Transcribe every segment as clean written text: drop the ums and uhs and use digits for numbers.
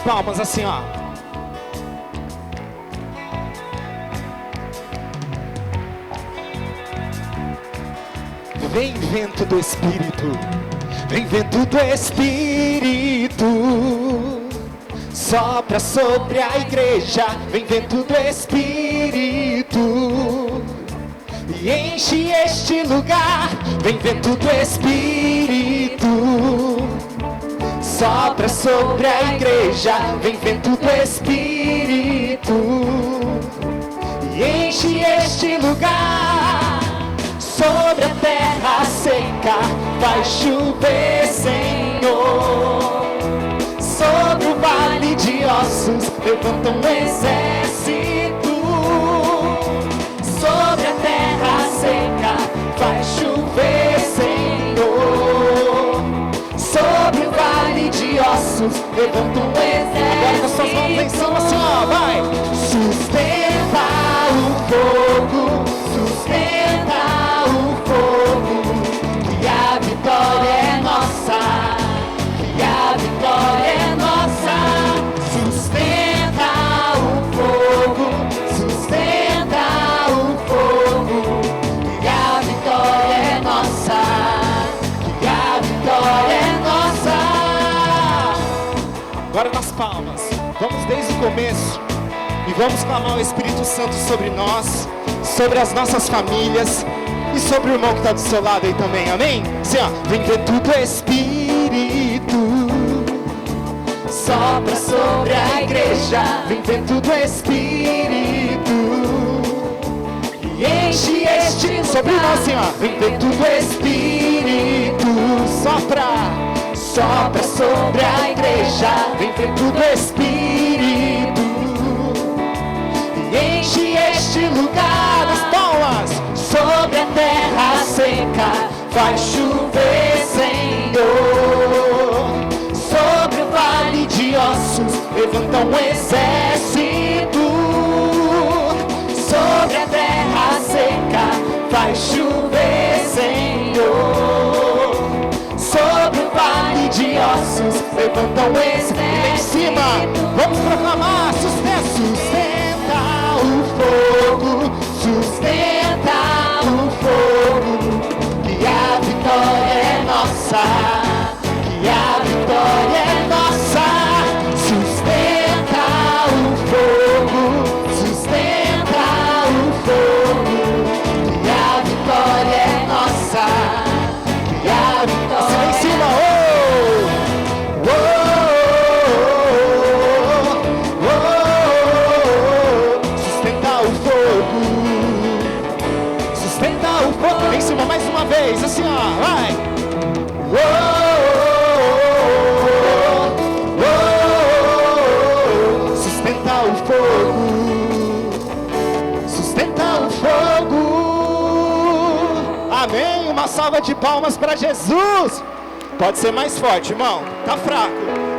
palmas assim, ó. Vem vento do Espírito, vem vento do Espírito, sopra sobre a igreja, vem vento do Espírito, e enche este lugar, vem vento do Espírito, sopra sobre a igreja, vem vento do Espírito, e enche este lugar. Sobre a terra seca vai chover, Senhor. Sobre o vale de ossos levanta um exército. Sobre a terra seca vai chover, Senhor. Sobre o vale de ossos levanta um exército. Agora com as suas mãos em cima assim, ó, vai. Sustenta o fogo, sustenta que a vitória é nossa, que a vitória é nossa. Sustenta o fogo, sustenta o fogo, que a vitória é nossa, que a vitória é nossa. Agora nas palmas, vamos desde o começo e vamos clamar o Espírito Santo sobre nós, sobre as nossas famílias e sobre o irmão que está do seu lado aí também, amém? Assim, ó, vem vento do Espírito, sopra sobre a igreja, vem vento do Espírito, e enche este sobre nós, assim, ó, vem vento do Espírito, sopra, sopra sobre a igreja, vem vento do Espírito, e enche este lugar, nas palmas. Sobre a terra seca vai chover, Senhor. Sobre o vale de ossos levanta um exército. Sobre a terra seca vai chover, Senhor. Sobre o vale de ossos levanta um exército. E lá em cima, vamos proclamar: sustenta o fogo, sustenta o fogo, que a vitória é nossa, que a vitória é nossa. Sustenta o fogo, sustenta o fogo, que a vitória é nossa, que a vitória é nossa. Em cima, mais uma vez, assim, ó, vai. Sustenta o fogo, sustenta o fogo. Amém. Uma salva de palmas para Jesus. Pode ser mais forte, irmão. Tá fraco.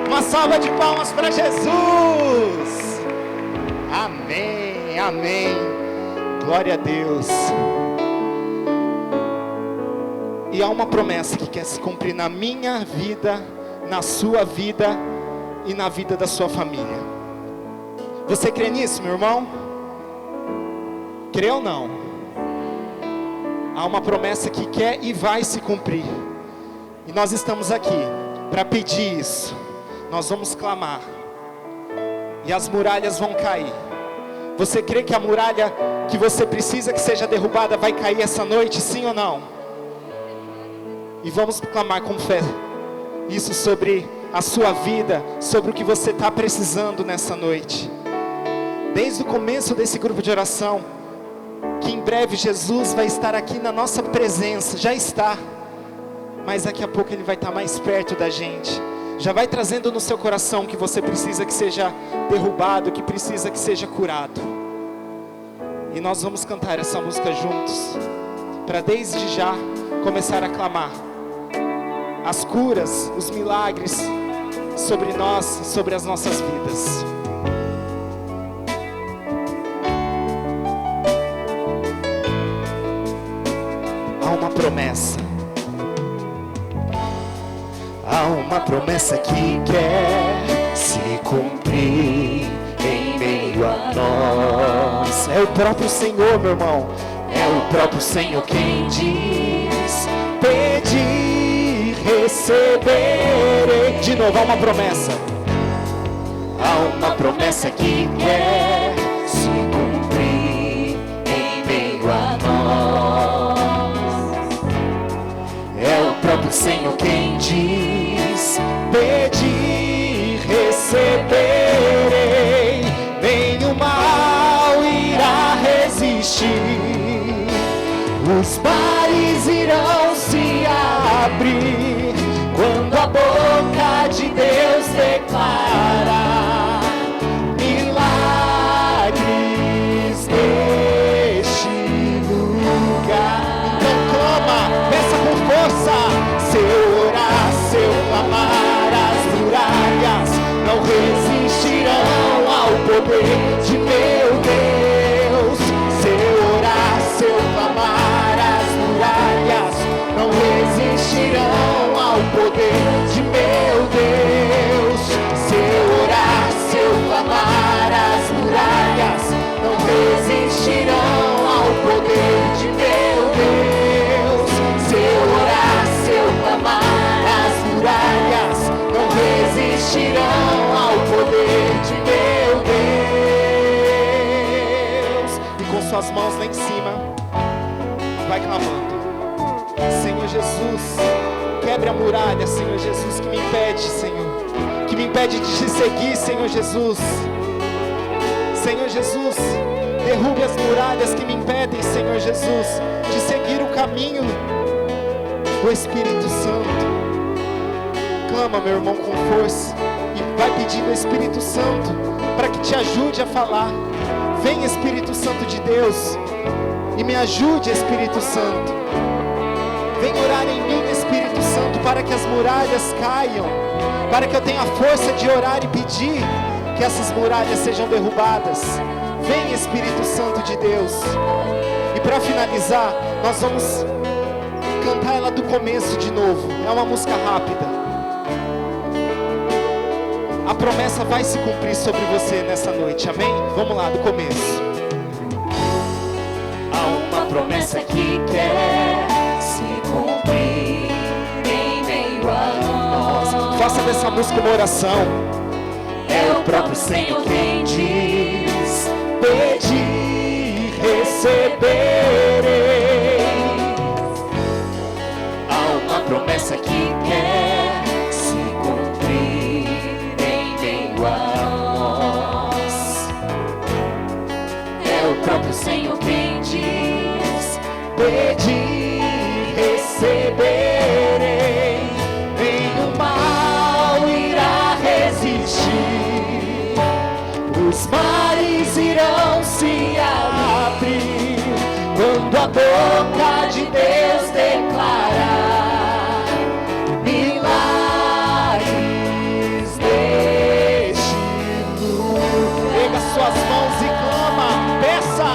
Uma salva de palmas para Jesus. Amém. Amém. Glória a Deus. E há uma promessa que quer se cumprir na minha vida, na sua vida e na vida da sua família. Você crê nisso, meu irmão? Crê ou não? Há uma promessa que quer e vai se cumprir. E nós estamos aqui para pedir isso. Nós vamos clamar. E as muralhas vão cair. Você crê que a muralha que você precisa que seja derrubada vai cair essa noite, sim ou não? E vamos clamar com fé isso sobre a sua vida, sobre o que você está precisando nessa noite. Desde o começo desse grupo de oração, que em breve Jesus vai estar aqui na nossa presença, já está, mas daqui a pouco Ele vai estar mais perto da gente. Já vai trazendo no seu coração que você precisa que seja derrubado, que precisa que seja curado. E nós vamos cantar essa música juntos, para desde já começar a clamar as curas, os milagres sobre nós, sobre as nossas vidas. Há uma promessa. Há uma promessa que quer se cumprir em meio a nós. É o próprio Senhor, meu irmão. É o próprio Senhor quem diz: pedi, receberei. De novo, há uma promessa. Há uma promessa que quer se cumprir em meio a nós. É o próprio Senhor quem diz: pedi, receberei. Nenhum mal irá resistir. Os mares irão se abrir quando a boca de Deus declara milagres neste lugar. Então clama, peça com força. Se eu orar, se eu clamar, as muralhas não resistirão ao poder de meu Deus. Se eu orar, se eu clamar, as muralhas não resistirão ao poder de meu Deus. Se eu orar, se eu clamar, as muralhas não resistirão ao poder de meu Deus. Se eu orar, se eu clamar, as muralhas não resistirão ao poder de meu Deus. E com suas mãos lá em cima, vai clamando: Senhor Jesus, quebre a muralha, Senhor Jesus, que me impede, Senhor, que me impede de te seguir, Senhor Jesus. Senhor Jesus, derrube as muralhas que me impedem, Senhor Jesus, de seguir o caminho do Espírito Santo. Clama, meu irmão, com força, e vai pedindo ao Espírito Santo para que te ajude a falar. Vem, Espírito Santo de Deus, e me ajude, Espírito Santo. Vem orar em mim, Espírito Santo, para que as muralhas caiam, para que eu tenha a força de orar e pedir que essas muralhas sejam derrubadas. Vem, Espírito Santo de Deus. E para finalizar, nós vamos cantar ela do começo de novo. É uma música rápida. A promessa vai se cumprir sobre você nessa noite, amém? Vamos lá, do começo. Há uma promessa que quer se cumprir em meio a nós. Faça dessa música uma oração. É o próprio Senhor quem diz: pedi, receberei. Há uma promessa que quer se cumprir em meio a nós. É o próprio Senhor quem diz: pedi, receberei. Nenhum mal irá resistir. Os mares irão se abrir quando a boca de Deus declarar milagres neste lugar. Pega suas mãos e clama, peça.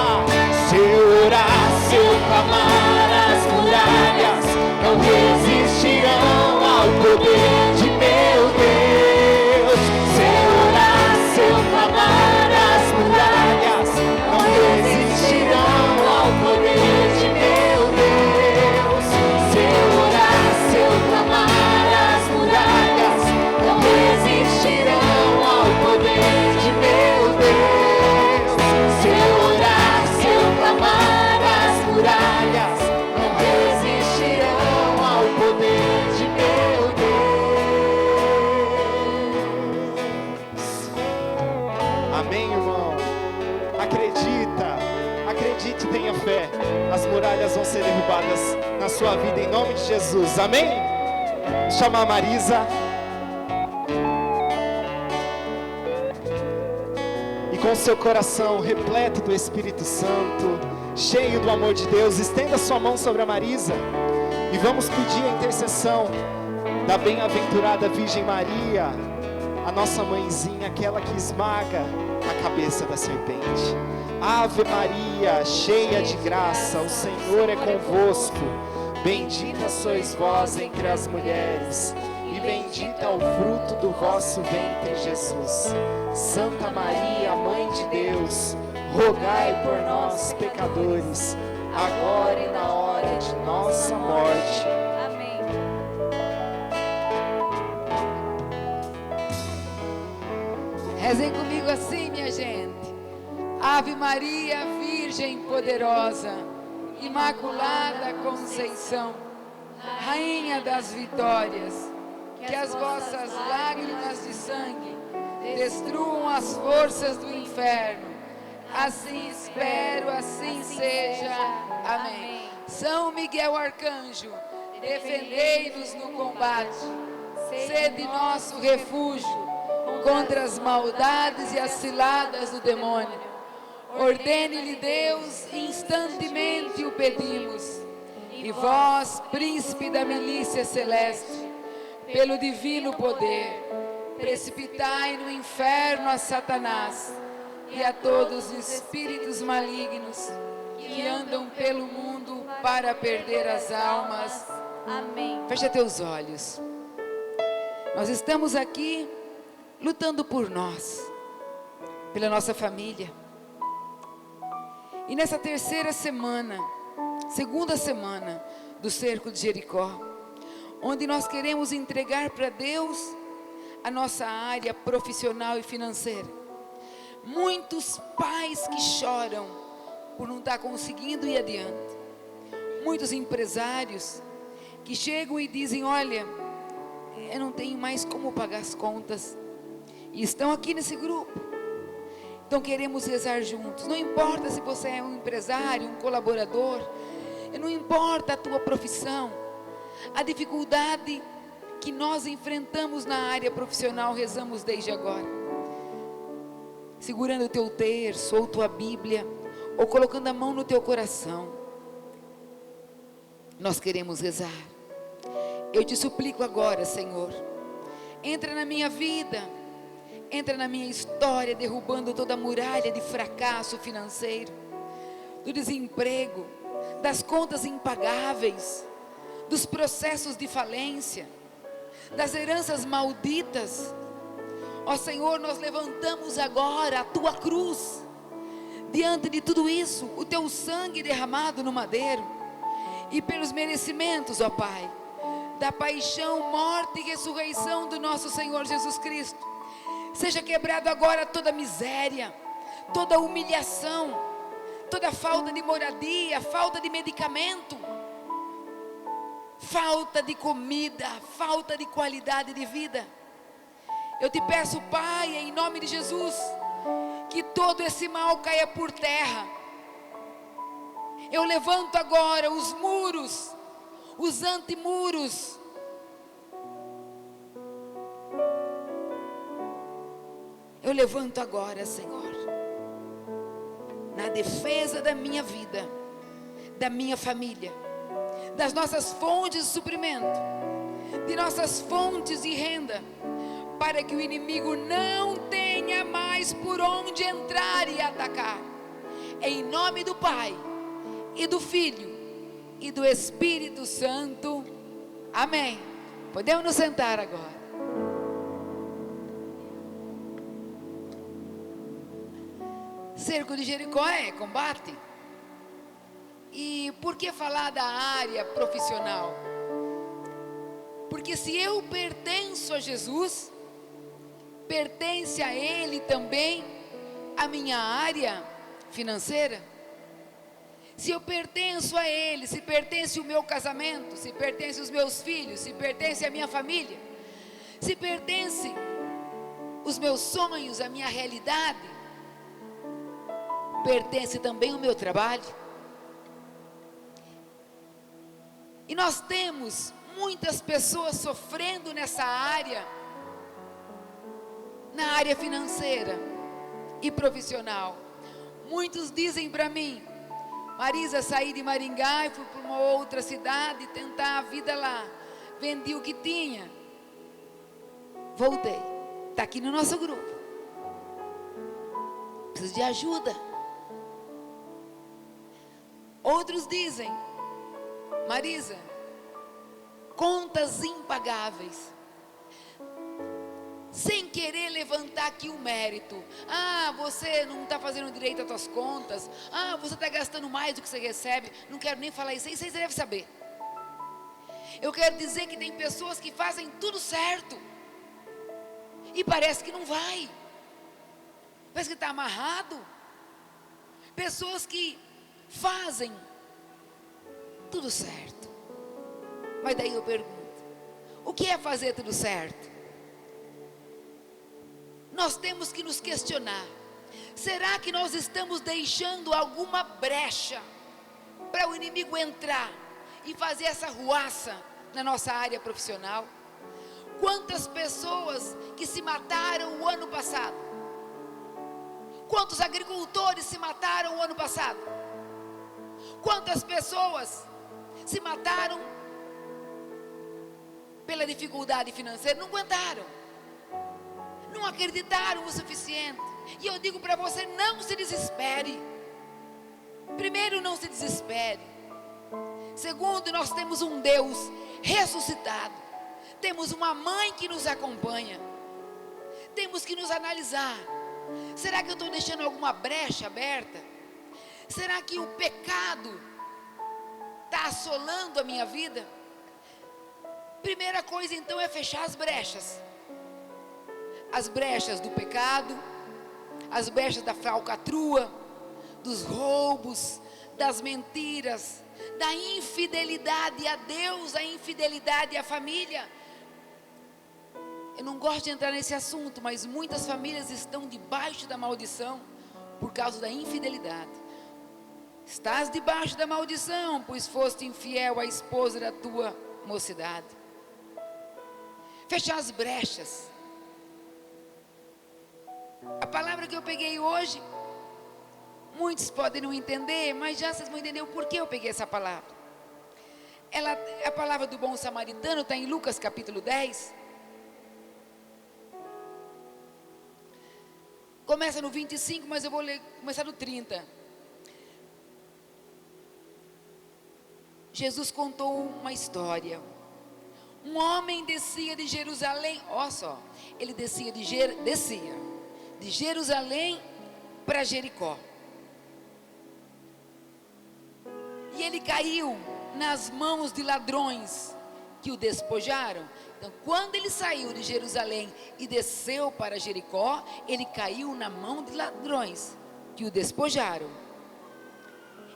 Se eu orar, se eu clamar, as muralhas não resistirão ao poder de meu Deus. Se eu orar, se eu clamar, as muralhas não resistirão ao poder de meu Deus. Se eu orar, se eu clamar, as muralhas não resistirão ao poder de meu Deus. Se eu orar, se eu clamar, as muralhas não resistirão ao poder de meu Deus. Amém, irmão? Acredita, acredite, tenha fé. As muralhas vão ser derrubadas na sua vida em nome de Jesus. Amém? Vou chamar a Marisa. E com seu coração repleto do Espírito Santo, cheio do amor de Deus, estenda sua mão sobre a Marisa e vamos pedir a intercessão da bem-aventurada Virgem Maria, a nossa mãezinha, aquela que esmaga a cabeça da serpente. Ave Maria, cheia de graça, o Senhor é convosco. Bendita sois vós entre as mulheres, e bendito é o fruto do vosso ventre, Jesus. Santa Maria, Mãe de Deus, rogai por nós, pecadores, agora e na hora de nossa morte. Amém. Rezem comigo assim, minha gente. Ave Maria, Virgem poderosa, Imaculada Conceição, Rainha das vitórias, que as vossas lágrimas de sangue destruam as forças do inferno. Assim espero, assim seja. Amém. São Miguel Arcanjo, defendei-nos no combate. Sede nosso refúgio contra as maldades e as ciladas do demônio. Ordene-lhe Deus, instantemente o pedimos. E vós, príncipe da milícia celeste, pelo divino poder, precipitai no inferno a Satanás e a todos os espíritos malignos que andam pelo mundo para perder as almas. Amém. Fecha teus olhos. Nós estamos aqui lutando por nós, pela nossa família. E nessa terceira semana, segunda semana do cerco de Jericó, onde nós queremos entregar para Deus a nossa área profissional e financeira. Muitos pais que choram por não estar conseguindo ir adiante. Muitos empresários que chegam e dizem: olha, eu não tenho mais como pagar as contas. E estão aqui nesse grupo. Então queremos rezar juntos. Não importa se você é um empresário, um colaborador, não importa a tua profissão, a dificuldade que nós enfrentamos na área profissional, rezamos desde agora. Segurando o teu terço ou tua Bíblia, ou colocando a mão no teu coração. Nós queremos rezar. Eu te suplico agora, Senhor, entra na minha vida, entra na minha história, derrubando toda a muralha de fracasso financeiro, do desemprego, das contas impagáveis, dos processos de falência, das heranças malditas. Ó Senhor, nós levantamos agora a tua cruz, diante de tudo isso, o teu sangue derramado no madeiro, e pelos merecimentos, ó Pai, da paixão, morte e ressurreição do nosso Senhor Jesus Cristo, seja quebrado agora toda miséria, toda humilhação, toda falta de moradia, falta de medicamento, falta de comida, falta de qualidade de vida. Eu te peço, Pai, em nome de Jesus, que todo esse mal caia por terra. Eu levanto agora os muros, os antimuros, eu levanto agora, Senhor, na defesa da minha vida, da minha família, das nossas fontes de suprimento, de nossas fontes de renda, para que o inimigo não tenha mais por onde entrar e atacar. Em nome do Pai, e do Filho, e do Espírito Santo. Amém. Podemos nos sentar agora. Cerco de Jericó é combate. E por que falar da área profissional? Porque se eu pertenço a Jesus, pertence a Ele também a minha área financeira. Se eu pertenço a Ele, se pertence o meu casamento, se pertence os meus filhos, se pertence a minha família, se pertence os meus sonhos, a minha realidade, pertence também o meu trabalho. E nós temos muitas pessoas sofrendo nessa área, na área financeira e profissional. Muitos dizem para mim: Marisa, saí de Maringá e fui para uma outra cidade tentar a vida lá, vendi o que tinha, voltei, está aqui no nosso grupo, preciso de ajuda. Outros dizem: Marisa, contas impagáveis, querer levantar aqui o mérito. Ah, você não está fazendo direito às suas contas. Ah, você está gastando mais do que você recebe. Não quero nem falar isso aí, você deve saber. Eu quero dizer que tem pessoas que fazem tudo certo e parece que não vai, parece que está amarrado. Pessoas que fazem tudo certo, mas daí eu pergunto: o que é fazer tudo certo? Nós temos que nos questionar: será que nós estamos deixando alguma brecha para o inimigo entrar e fazer essa ruaça na nossa área profissional? Quantas pessoas que se mataram o ano passado? Quantos agricultores se mataram o ano passado? Quantas pessoas se mataram pela dificuldade financeira? Não aguentaram, não acreditaram o suficiente. E eu digo para você: não se desespere. Primeiro, não se desespere. Segundo, nós temos um Deus ressuscitado. Temos uma mãe que nos acompanha. Temos que nos analisar: será que eu estou deixando alguma brecha aberta? Será que o pecado está assolando a minha vida? Primeira coisa então é fechar as brechas. As brechas do pecado, as brechas da falcatrua, dos roubos, das mentiras, da infidelidade a Deus, a infidelidade à família. Eu não gosto de entrar nesse assunto, mas muitas famílias estão debaixo da maldição por causa da infidelidade. Estás debaixo da maldição, pois foste infiel à esposa da tua mocidade. Fechar as brechas. A palavra que eu peguei hoje, muitos podem não entender, mas já vocês vão entender o porquê eu peguei essa palavra. A palavra do bom samaritano está em Lucas capítulo 10. Começa no 25, mas eu vou começar no 30. Jesus contou uma história. Um homem descia de Jerusalém, olha só, ele descia de Jerusalém para Jericó. E ele caiu nas mãos de ladrões que o despojaram. Então, quando ele saiu de Jerusalém e desceu para Jericó, ele caiu na mão de ladrões que o despojaram.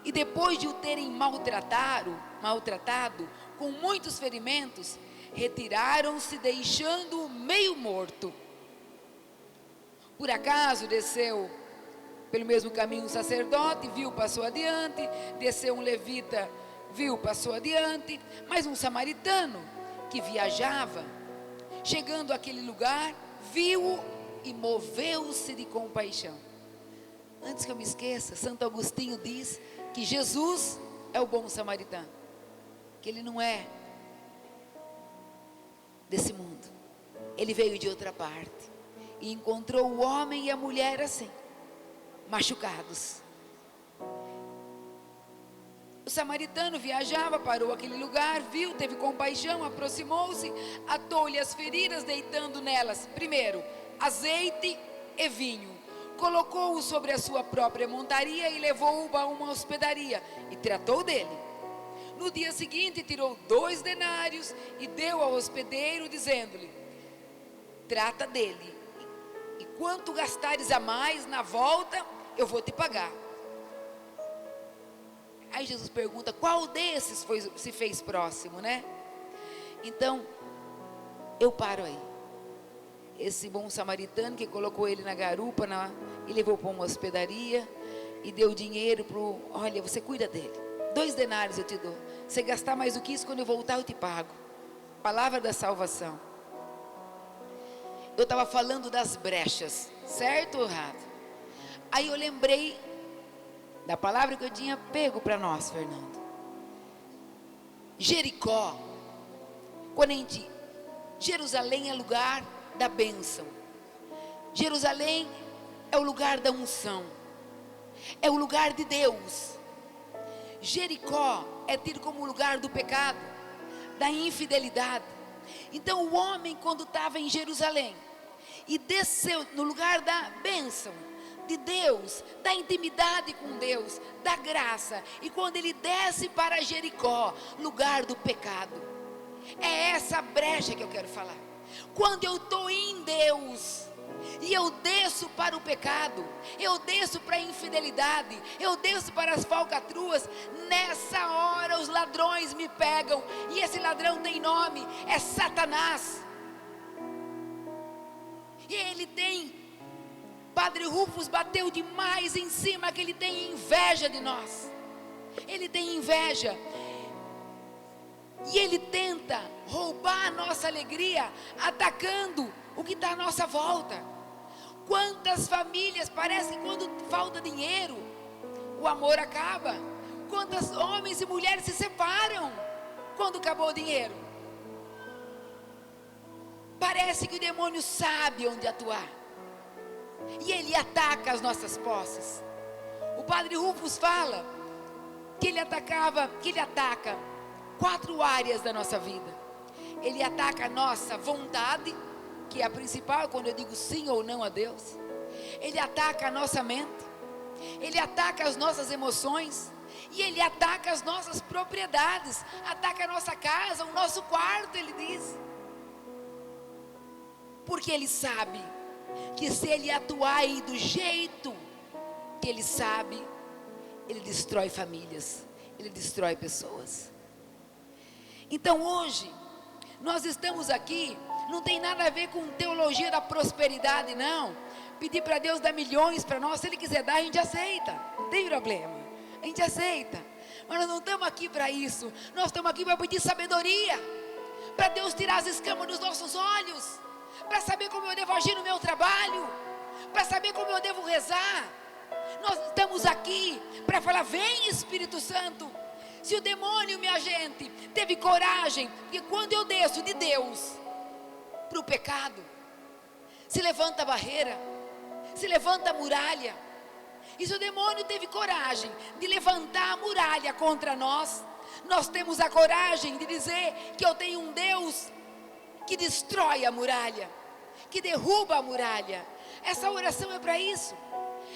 E depois de o terem maltratado com muitos ferimentos, retiraram-se, deixando-o meio morto. Por acaso desceu pelo mesmo caminho um sacerdote, viu, passou adiante. Desceu um levita, viu, passou adiante. Mas um samaritano que viajava, chegando àquele lugar, viu-o e moveu-se de compaixão. Antes que eu me esqueça, Santo Agostinho diz que Jesus é o bom samaritano, que ele não é desse mundo, ele veio de outra parte e encontrou o homem e a mulher assim, machucados. O samaritano viajava, parou aquele lugar, viu, teve compaixão, aproximou-se, atou-lhe as feridas, deitando nelas, primeiro, azeite e vinho. Colocou-o sobre a sua própria montaria e levou-o a uma hospedaria e tratou dele. No dia seguinte tirou 2 denários e deu ao hospedeiro, dizendo-lhe: trata dele, e quanto gastares a mais na volta, eu vou te pagar. Aí Jesus pergunta: qual desses se fez próximo, né? Então, eu paro aí. Esse bom samaritano que colocou ele na garupa e levou para uma hospedaria e deu dinheiro olha, você cuida dele, 2 denários eu te dou, você gastar mais do que isso, quando eu voltar eu te pago. Palavra da salvação. Eu estava falando das brechas, certo ou errado? Aí eu lembrei da palavra que eu tinha pego para nós, Fernando. Jericó, Jerusalém é lugar da bênção. Jerusalém é o lugar da unção, é o lugar de Deus. Jericó é tido como o lugar do pecado, da infidelidade. Então o homem, quando estava em Jerusalém e desceu no lugar da bênção de Deus, da intimidade com Deus, da graça. E quando ele desce para Jericó, lugar do pecado, é essa brecha que eu quero falar. Quando eu estou em Deus e eu desço para o pecado, eu desço para a infidelidade, eu desço para as falcatruas, nessa hora os ladrões me pegam, e esse ladrão tem nome, é Satanás. E ele tem, Padre Rufus bateu demais em cima, que ele tem inveja de nós. Ele tem inveja. E ele tenta roubar a nossa alegria, atacando o que está à nossa volta. Quantas famílias, parece que quando falta dinheiro, o amor acaba. Quantos homens e mulheres se separam quando acabou o dinheiro. Parece que o demônio sabe onde atuar, e ele ataca as nossas posses. O Padre Rufus fala que ele ataca 4 áreas da nossa vida. Ele ataca a nossa vontade, que é a principal, quando eu digo sim ou não a Deus. Ele ataca a nossa mente, ele ataca as nossas emoções, e ele ataca as nossas propriedades, ataca a nossa casa, o nosso quarto, ele diz. Porque ele sabe que se ele atuar aí do jeito que ele sabe, ele destrói famílias, ele destrói pessoas. Então hoje, nós estamos aqui, não tem nada a ver com teologia da prosperidade, não. Pedir para Deus dar milhões para nós, se Ele quiser dar, a gente aceita, não tem problema, a gente aceita. Mas nós não estamos aqui para isso, nós estamos aqui para pedir sabedoria, para Deus tirar as escamas dos nossos olhos, para saber como eu devo agir no meu trabalho, para saber como eu devo rezar. Nós estamos aqui para falar: vem Espírito Santo. Se o demônio, minha gente, teve coragem, porque quando eu desço de Deus para o pecado, se levanta a barreira, se levanta a muralha. E se o demônio teve coragem de levantar a muralha contra nós, nós temos a coragem de dizer que eu tenho um Deus que destrói a muralha, que derruba a muralha. Essa oração é para isso,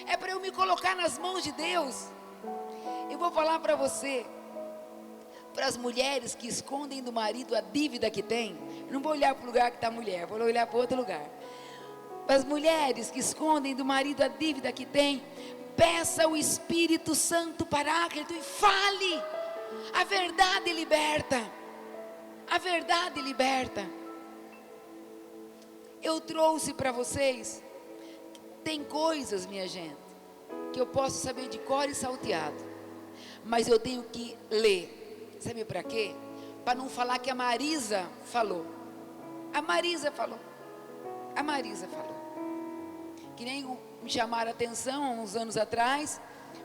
é para eu me colocar nas mãos de Deus. Eu vou falar para você, para as mulheres que escondem do marido a dívida que tem. Não vou olhar para o lugar que está a mulher, vou olhar para outro lugar. Para as mulheres que escondem do marido a dívida que tem, peça o Espírito Santo Paráclito e fale. A verdade liberta, a verdade liberta. Eu trouxe para vocês, tem coisas, minha gente, que eu posso saber de cor e salteado, mas eu tenho que ler. Sabe para quê? Para não falar que a Marisa falou. A Marisa falou. A Marisa falou. Que nem me chamaram a atenção há uns anos atrás,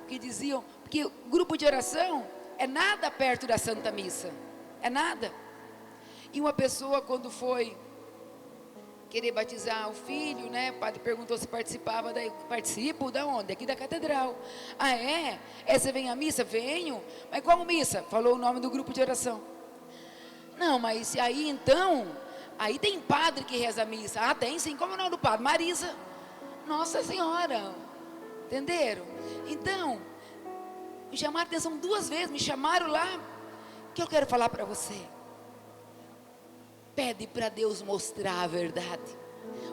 que diziam que o grupo de oração é nada perto da Santa Missa. É nada. E uma pessoa, quando foi querer batizar o filho, né? O padre perguntou se participava, daí participo, da onde? Aqui da catedral. Ah, é? Você vem à missa? Venho. Mas qual missa? Falou o nome do grupo de oração. Não, mas aí então, aí tem padre que reza a missa. Ah, tem sim, como é o nome do padre? Marisa. Nossa Senhora, entenderam? Então, me chamaram a atenção 2 vezes, me chamaram lá, que eu quero falar para você. Pede para Deus mostrar a verdade.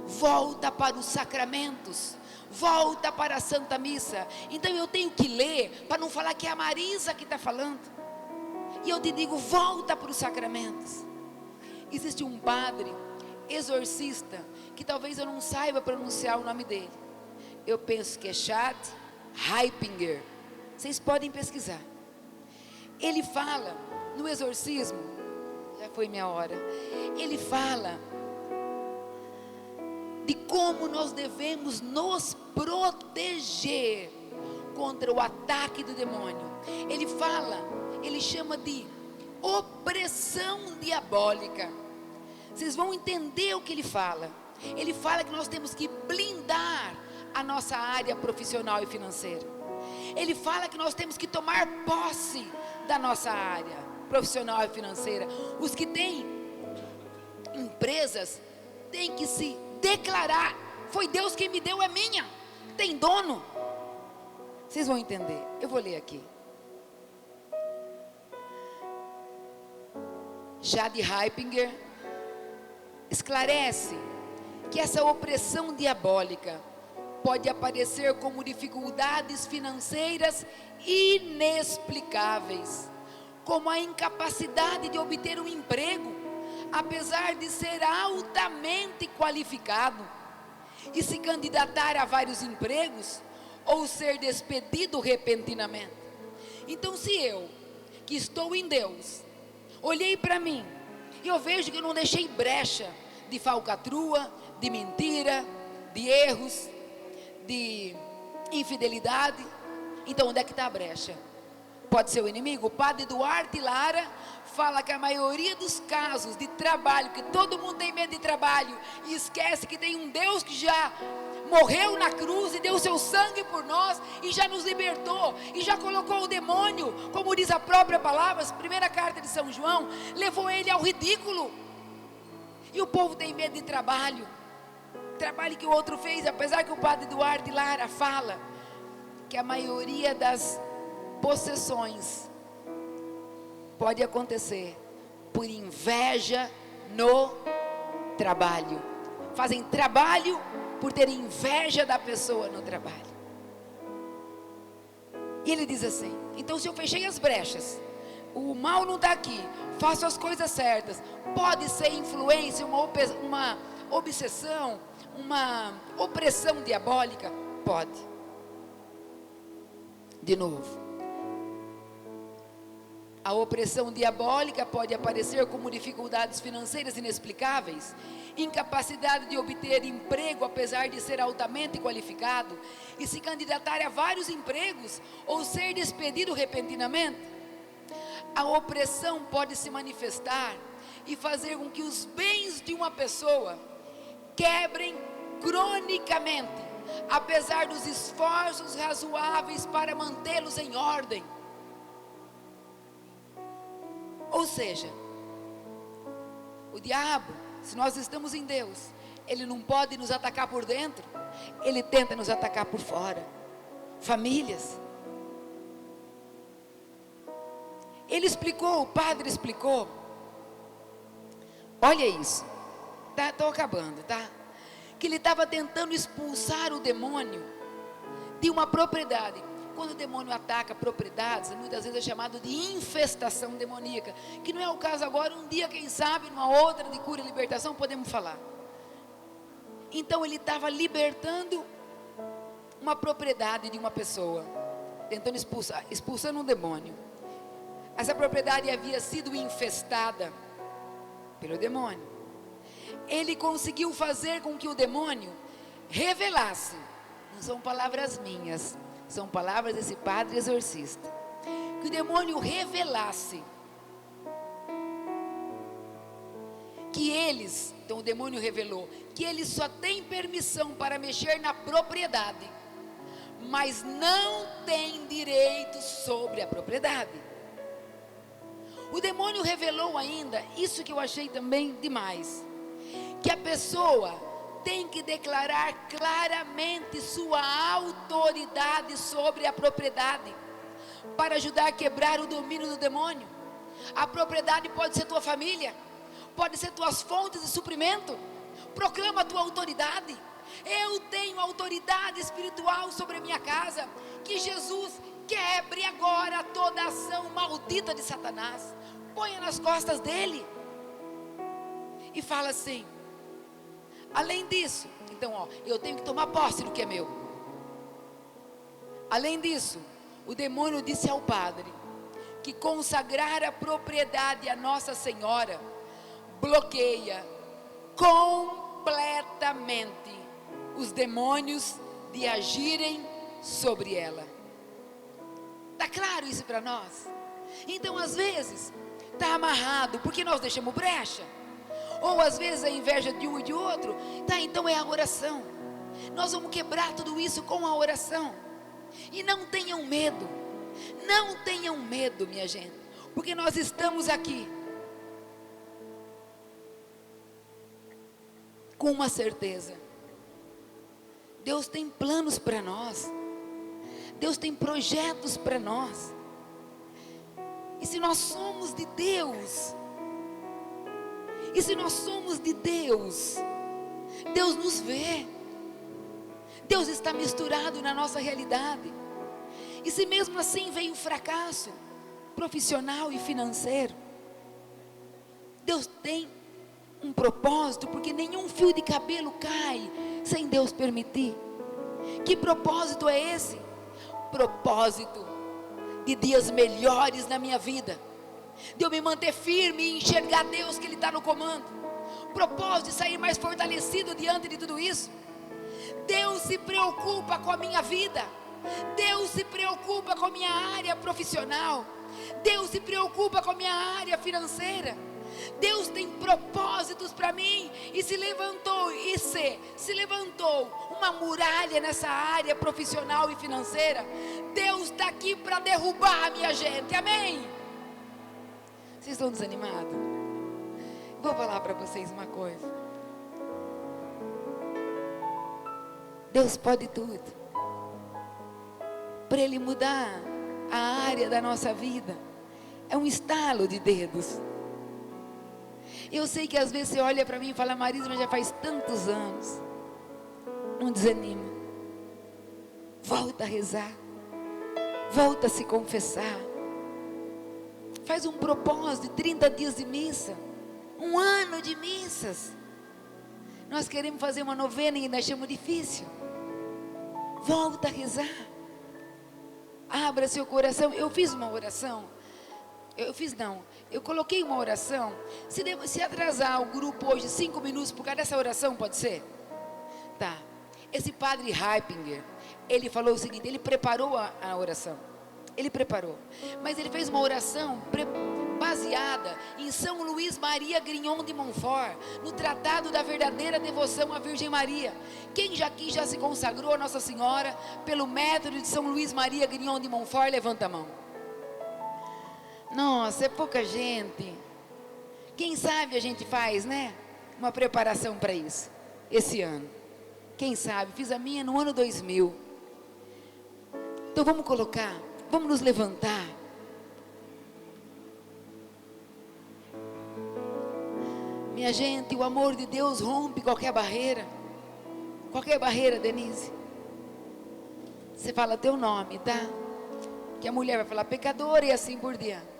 Volta para os sacramentos. Volta para a Santa Missa. Então eu tenho que ler, para não falar que é a Marisa que está falando. E eu te digo, volta para os sacramentos. Existe um padre, exorcista, que talvez eu não saiba pronunciar o nome dele. Eu penso que é Chad Heipinger. Vocês podem pesquisar. Ele fala no exorcismo, já foi minha hora. Ele fala de como nós devemos nos proteger contra o ataque do demônio. Ele fala, ele chama de opressão diabólica. Vocês vão entender o que ele fala. Ele fala que nós temos que blindar a nossa área profissional e financeira. Ele fala que nós temos que tomar posse da nossa área profissional e financeira. Os que têm empresas têm que se declarar foi Deus quem me deu, é minha, tem dono. Vocês vão entender, eu vou ler aqui. Jade Heipinger esclarece que essa opressão diabólica pode aparecer como dificuldades financeiras inexplicáveis, como a incapacidade de obter um emprego, apesar de ser altamente qualificado, e se candidatar a vários empregos, ou ser despedido repentinamente. Então, se eu, que estou em Deus, olhei para mim, e eu vejo que eu não deixei brecha de falcatrua, de mentira, de erros, de infidelidade, então onde é que está a brecha? Pode ser o inimigo. O padre Duarte Lara fala que a maioria dos casos de trabalho, que todo mundo tem medo de trabalho, e esquece que tem um Deus que já morreu na cruz e deu seu sangue por nós, e já nos libertou, e já colocou o demônio, como diz a própria palavra, a primeira carta de São João, levou ele ao ridículo. E o povo tem medo de trabalho que o outro fez, apesar que o padre Duarte Lara fala que a maioria das possessões pode acontecer por inveja no trabalho. Fazem trabalho por ter inveja da pessoa no trabalho. E ele diz assim: então, se eu fechei as brechas, o mal não está aqui, faço as coisas certas, pode ser influência, uma obsessão, uma opressão diabólica? Pode. De novo, a opressão diabólica pode aparecer como dificuldades financeiras inexplicáveis, incapacidade de obter emprego apesar de ser altamente qualificado, e se candidatar a vários empregos, ou ser despedido repentinamente. A opressão pode se manifestar e fazer com que os bens de uma pessoa quebrem cronicamente, apesar dos esforços razoáveis para mantê-los em ordem. Ou seja, o diabo, se nós estamos em Deus, ele não pode nos atacar por dentro, ele tenta nos atacar por fora. Famílias. Ele explicou, o padre explicou. Olha isso. Estou acabando, tá? Que ele estava tentando expulsar o demônio de uma propriedade. Quando o demônio ataca propriedades, muitas vezes é chamado de infestação demoníaca, que não é o caso agora. Um dia, quem sabe, numa outra de cura e libertação, podemos falar. Então ele estava libertando uma propriedade de uma pessoa, tentando expulsando um demônio. Essa propriedade havia sido infestada pelo demônio. Ele conseguiu fazer com que o demônio revelasse, não são palavras minhas, são palavras desse padre exorcista, que o demônio revelasse que eles, então o demônio revelou, que eles só têm permissão para mexer na propriedade, mas não têm direito sobre a propriedade. O demônio revelou ainda, isso que eu achei também demais, que a pessoa tem que declarar claramente sua autoridade sobre a propriedade, para ajudar a quebrar o domínio do demônio. A propriedade pode ser tua família, pode ser tuas fontes de suprimento. Proclama a tua autoridade. Eu tenho autoridade espiritual sobre a minha casa. Que Jesus quebre agora toda a ação maldita de Satanás, ponha nas costas dele. E fala assim: além disso, então eu tenho que tomar posse do que é meu. Além disso, o demônio disse ao padre que consagrar a propriedade a Nossa Senhora bloqueia completamente os demônios de agirem sobre ela. Está claro isso para nós? Então, às vezes, está amarrado porque nós deixamos brecha, ou às vezes a inveja de um e de outro. Tá, então é a oração. Nós vamos quebrar tudo isso com a oração. E não tenham medo, não tenham medo, minha gente, porque nós estamos aqui com uma certeza: Deus tem planos para nós. Deus tem projetos para nós. E se nós somos de Deus, Deus nos vê. Deus está misturado na nossa realidade. E se mesmo assim vem o fracasso profissional e financeiro, Deus tem um propósito, porque nenhum fio de cabelo cai sem Deus permitir. Que propósito é esse? Propósito de dias melhores na minha vida, de eu me manter firme e enxergar Deus, que Ele está no comando. Propósito de sair mais fortalecido diante de tudo isso. Deus se preocupa com a minha vida. Deus se preocupa com a minha área profissional. Deus se preocupa com a minha área financeira. Deus tem propósitos para mim. E se levantou uma muralha nessa área profissional e financeira, Deus está aqui para derrubar, minha gente. Amém? Vocês estão desanimados? Vou falar para vocês uma coisa. Deus pode tudo. Para Ele mudar a área da nossa vida, é um estalo de dedos. Eu sei que às vezes você olha para mim e fala: Marisa, mas já faz tantos anos. Não desanima. Volta a rezar. Volta a se confessar. Faz um propósito de 30 dias de missa. 1 ano de missas. Nós queremos fazer uma novena e ainda achamos difícil. Volta a rezar. Abra seu coração. Eu fiz uma oração. Eu coloquei uma oração. Se atrasar o grupo hoje 5 minutos por causa dessa oração, pode ser? Tá. Esse padre Heipinger, ele falou o seguinte: ele preparou a oração. Ele preparou. Mas ele fez uma oração baseada em São Luís Maria Grignon de Montfort, no Tratado da Verdadeira Devoção à Virgem Maria. Quem aqui já se consagrou a Nossa Senhora pelo método de São Luís Maria Grignon de Montfort? Levanta a mão. Nossa, é pouca gente. Quem sabe a gente faz, né? Uma preparação para isso, esse ano. Quem sabe? Fiz a minha no ano 2000. Então vamos nos levantar. Minha gente, o amor de Deus rompe qualquer barreira. Qualquer barreira, Denise. Você fala teu nome, tá? Que a mulher vai falar pecadora e assim por diante.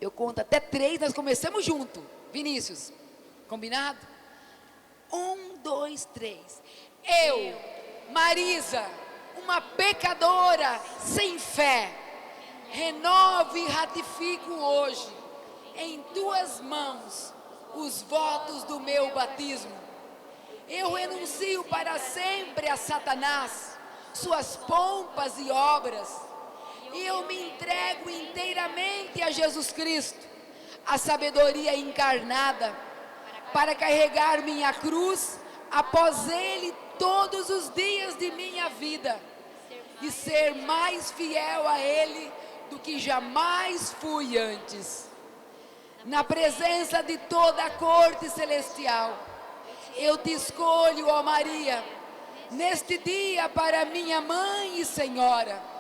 Eu conto até 3, nós começamos junto. Vinícius, combinado? 1, 2, 3. Eu, Marisa, uma pecadora sem fé, renovo e ratifico hoje em tuas mãos os votos do meu batismo. Eu renuncio para sempre a Satanás, suas pompas e obras, e eu me entrego inteiramente a Jesus Cristo, a sabedoria encarnada, para carregar minha cruz após Ele todos os dias de minha vida, e ser mais fiel a Ele do que jamais fui antes. Na presença de toda a corte celestial, eu te escolho, ó Maria, neste dia para minha mãe e senhora,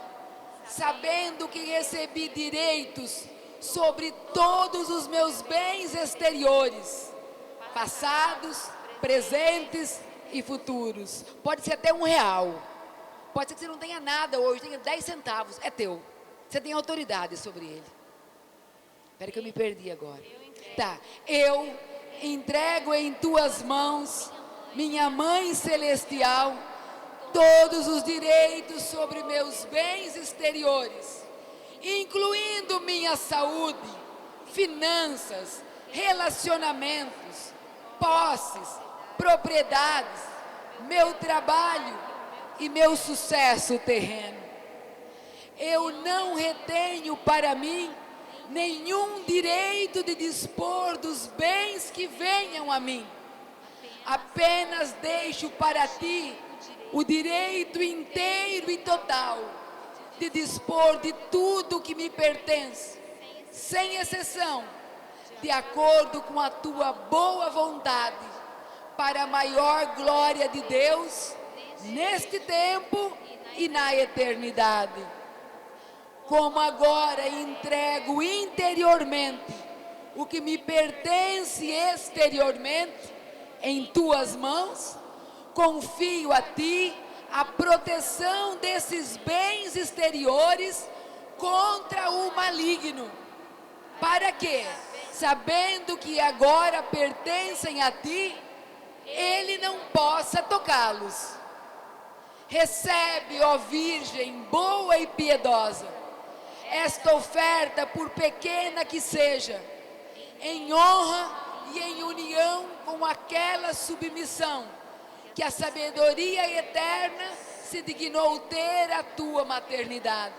sabendo que recebi direitos sobre todos os meus bens exteriores, passados, presentes e futuros. Pode ser até R$1. Pode ser que você não tenha nada hoje, tenha 10 centavos, é teu. Você tem autoridade sobre ele. Espera que eu me perdi agora. Tá, eu entrego em tuas mãos, minha mãe celestial, todos os direitos sobre meus bens exteriores, incluindo minha saúde, finanças, relacionamentos, posses, propriedades, meu trabalho e meu sucesso terreno. Eu não retenho para mim nenhum direito de dispor dos bens que venham a mim. Apenas deixo para ti o direito inteiro e total de dispor de tudo que me pertence, sem exceção, de acordo com a tua boa vontade, para a maior glória de Deus neste tempo e na eternidade. Como agora entrego interiormente o que me pertence exteriormente em tuas mãos, confio a ti a proteção desses bens exteriores contra o maligno, para que, sabendo que agora pertencem a ti, ele não possa tocá-los. Recebe, ó Virgem boa e piedosa, esta oferta, por pequena que seja, em honra e em união com aquela submissão que a sabedoria eterna se dignou ter à tua maternidade,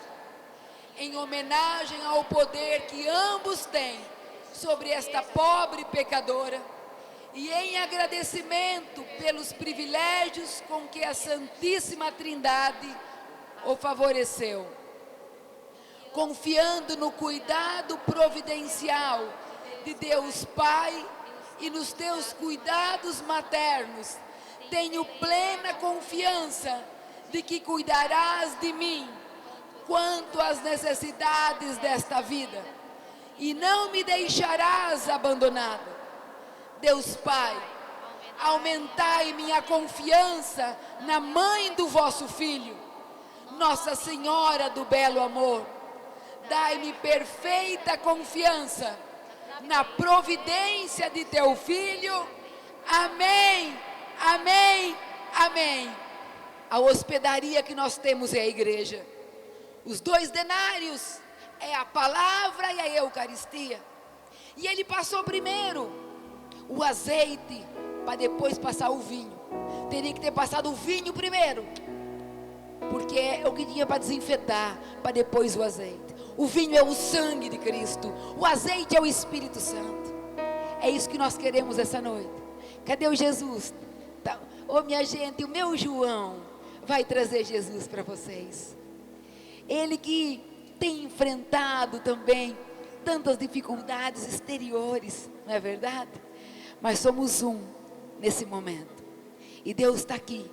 em homenagem ao poder que ambos têm sobre esta pobre pecadora, e em agradecimento pelos privilégios com que a Santíssima Trindade o favoreceu. Confiando no cuidado providencial de Deus Pai e nos teus cuidados maternos, tenho plena confiança de que cuidarás de mim quanto às necessidades desta vida e não me deixarás abandonada. Deus Pai, aumentai minha confiança na mãe do vosso Filho, Nossa Senhora do Belo Amor. Dai-me perfeita confiança na providência de teu Filho. Amém, amém, amém. A hospedaria que nós temos é a igreja. Os 2 denários é a palavra e a Eucaristia. E ele passou primeiro o azeite, para depois passar o vinho. Teria que ter passado o vinho primeiro, porque é o que tinha para desinfetar, para depois o azeite. O vinho é o sangue de Cristo, o azeite é o Espírito Santo. É isso que nós queremos essa noite. Cadê o Jesus? Tá. Ô minha gente, o meu João vai trazer Jesus para vocês. Ele que tem enfrentado também tantas dificuldades exteriores, não é verdade? Mas somos um nesse momento. E Deus está aqui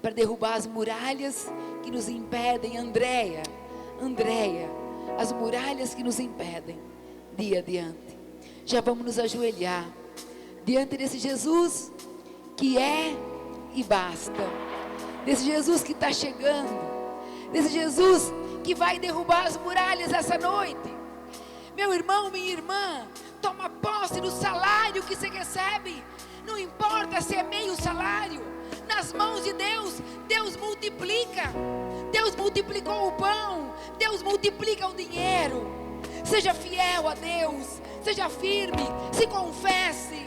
para derrubar as muralhas que nos impedem, Andréia, as muralhas que nos impedem de ir adiante. Já vamos nos ajoelhar diante desse Jesus que é e basta, desse Jesus que está chegando, desse Jesus que vai derrubar as muralhas essa noite. Meu irmão, minha irmã, toma posse do salário que você recebe. Não importa se é meio salário, nas mãos de Deus, Deus multiplica. Deus multiplicou o pão, Deus multiplica o dinheiro. Seja fiel a Deus, seja firme, se confesse.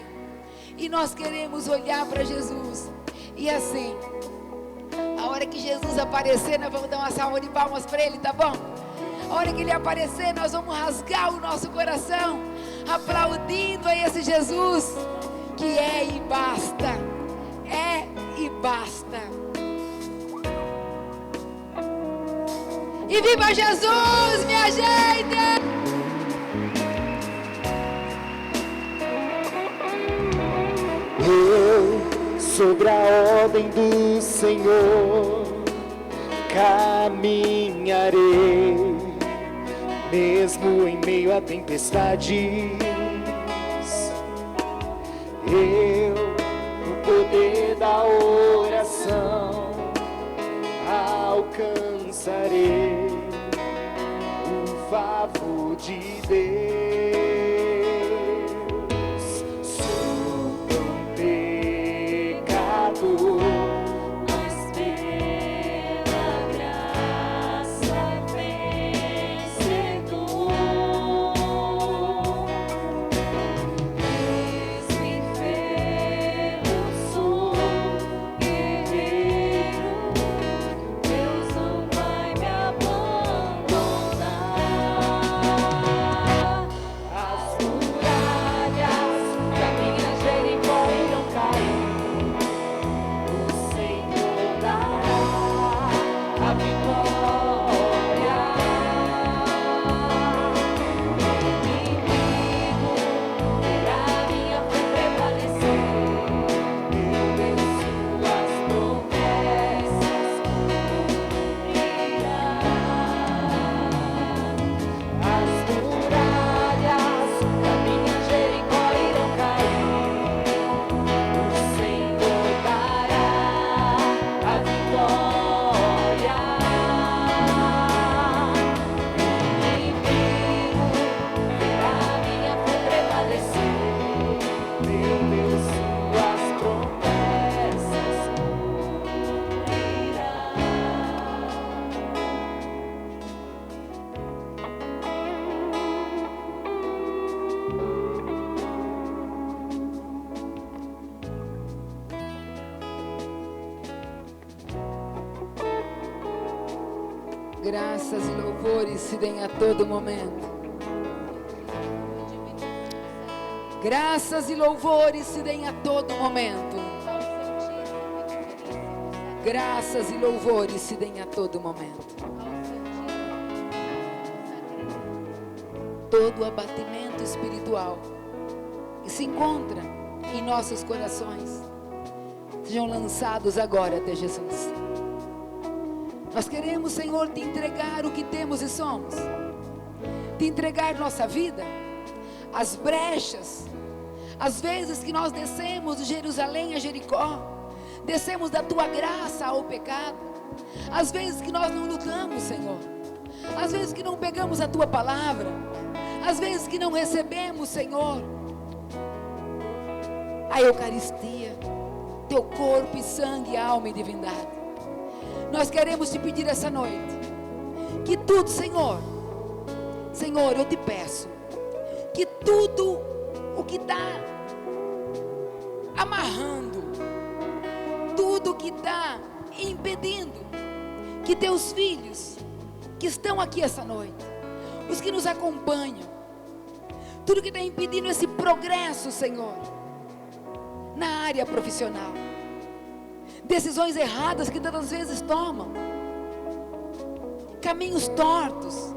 E nós queremos olhar para Jesus. E assim, a hora que Jesus aparecer, nós vamos dar uma salva de palmas para Ele, tá bom? A hora que Ele aparecer, nós vamos rasgar o nosso coração, aplaudindo a esse Jesus, que é e basta, é e basta. E viva Jesus, minha gente! Eu, sobre a ordem do Senhor, caminharei, mesmo em meio a tempestades. Eu, no poder da oração, alcançarei o favor de Deus. Sou tão pecador, mas pela graça vencedor. Eis-me enfermo, sou guerreiro, Deus não vai me abandonar. As Graças e louvores se deem a todo momento. Graças e louvores se deem a todo momento. Graças e louvores se deem a todo momento. Todo abatimento espiritual que se encontra em nossos corações sejam lançados agora até Jesus. Nós queremos, Senhor, te entregar o que temos e somos, te entregar nossa vida, as brechas, as vezes que nós descemos de Jerusalém a Jericó, descemos da tua graça ao pecado, as vezes que nós não lutamos, Senhor, as vezes que não pegamos a tua palavra, as vezes que não recebemos, Senhor, a Eucaristia, teu corpo e sangue, alma e divindade. Nós queremos te pedir essa noite, que tudo, Senhor, eu te peço, que tudo o que está amarrando, tudo que está impedindo que teus filhos que estão aqui essa noite, os que nos acompanham, tudo que está impedindo esse progresso, Senhor, na área profissional, decisões erradas que tantas vezes tomam, caminhos tortos,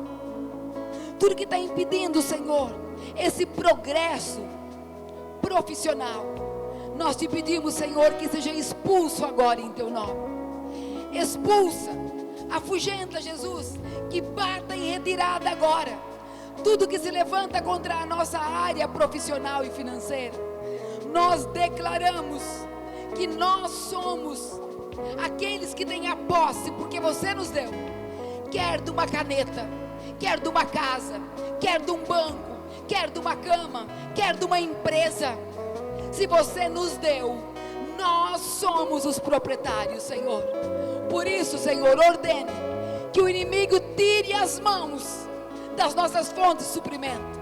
tudo que está impedindo, Senhor, esse progresso profissional, nós te pedimos, Senhor, que seja expulso agora em teu nome. Expulsa, afugenta, Jesus, que bata em retirada agora tudo que se levanta contra a nossa área profissional e financeira. Nós declaramos que nós somos aqueles que têm a posse, porque você nos deu, quer de uma caneta, quer de uma casa, quer de um banco, quer de uma cama, quer de uma empresa. Se você nos deu, nós somos os proprietários, Senhor. Por isso, Senhor, ordene que o inimigo tire as mãos das nossas fontes de suprimento.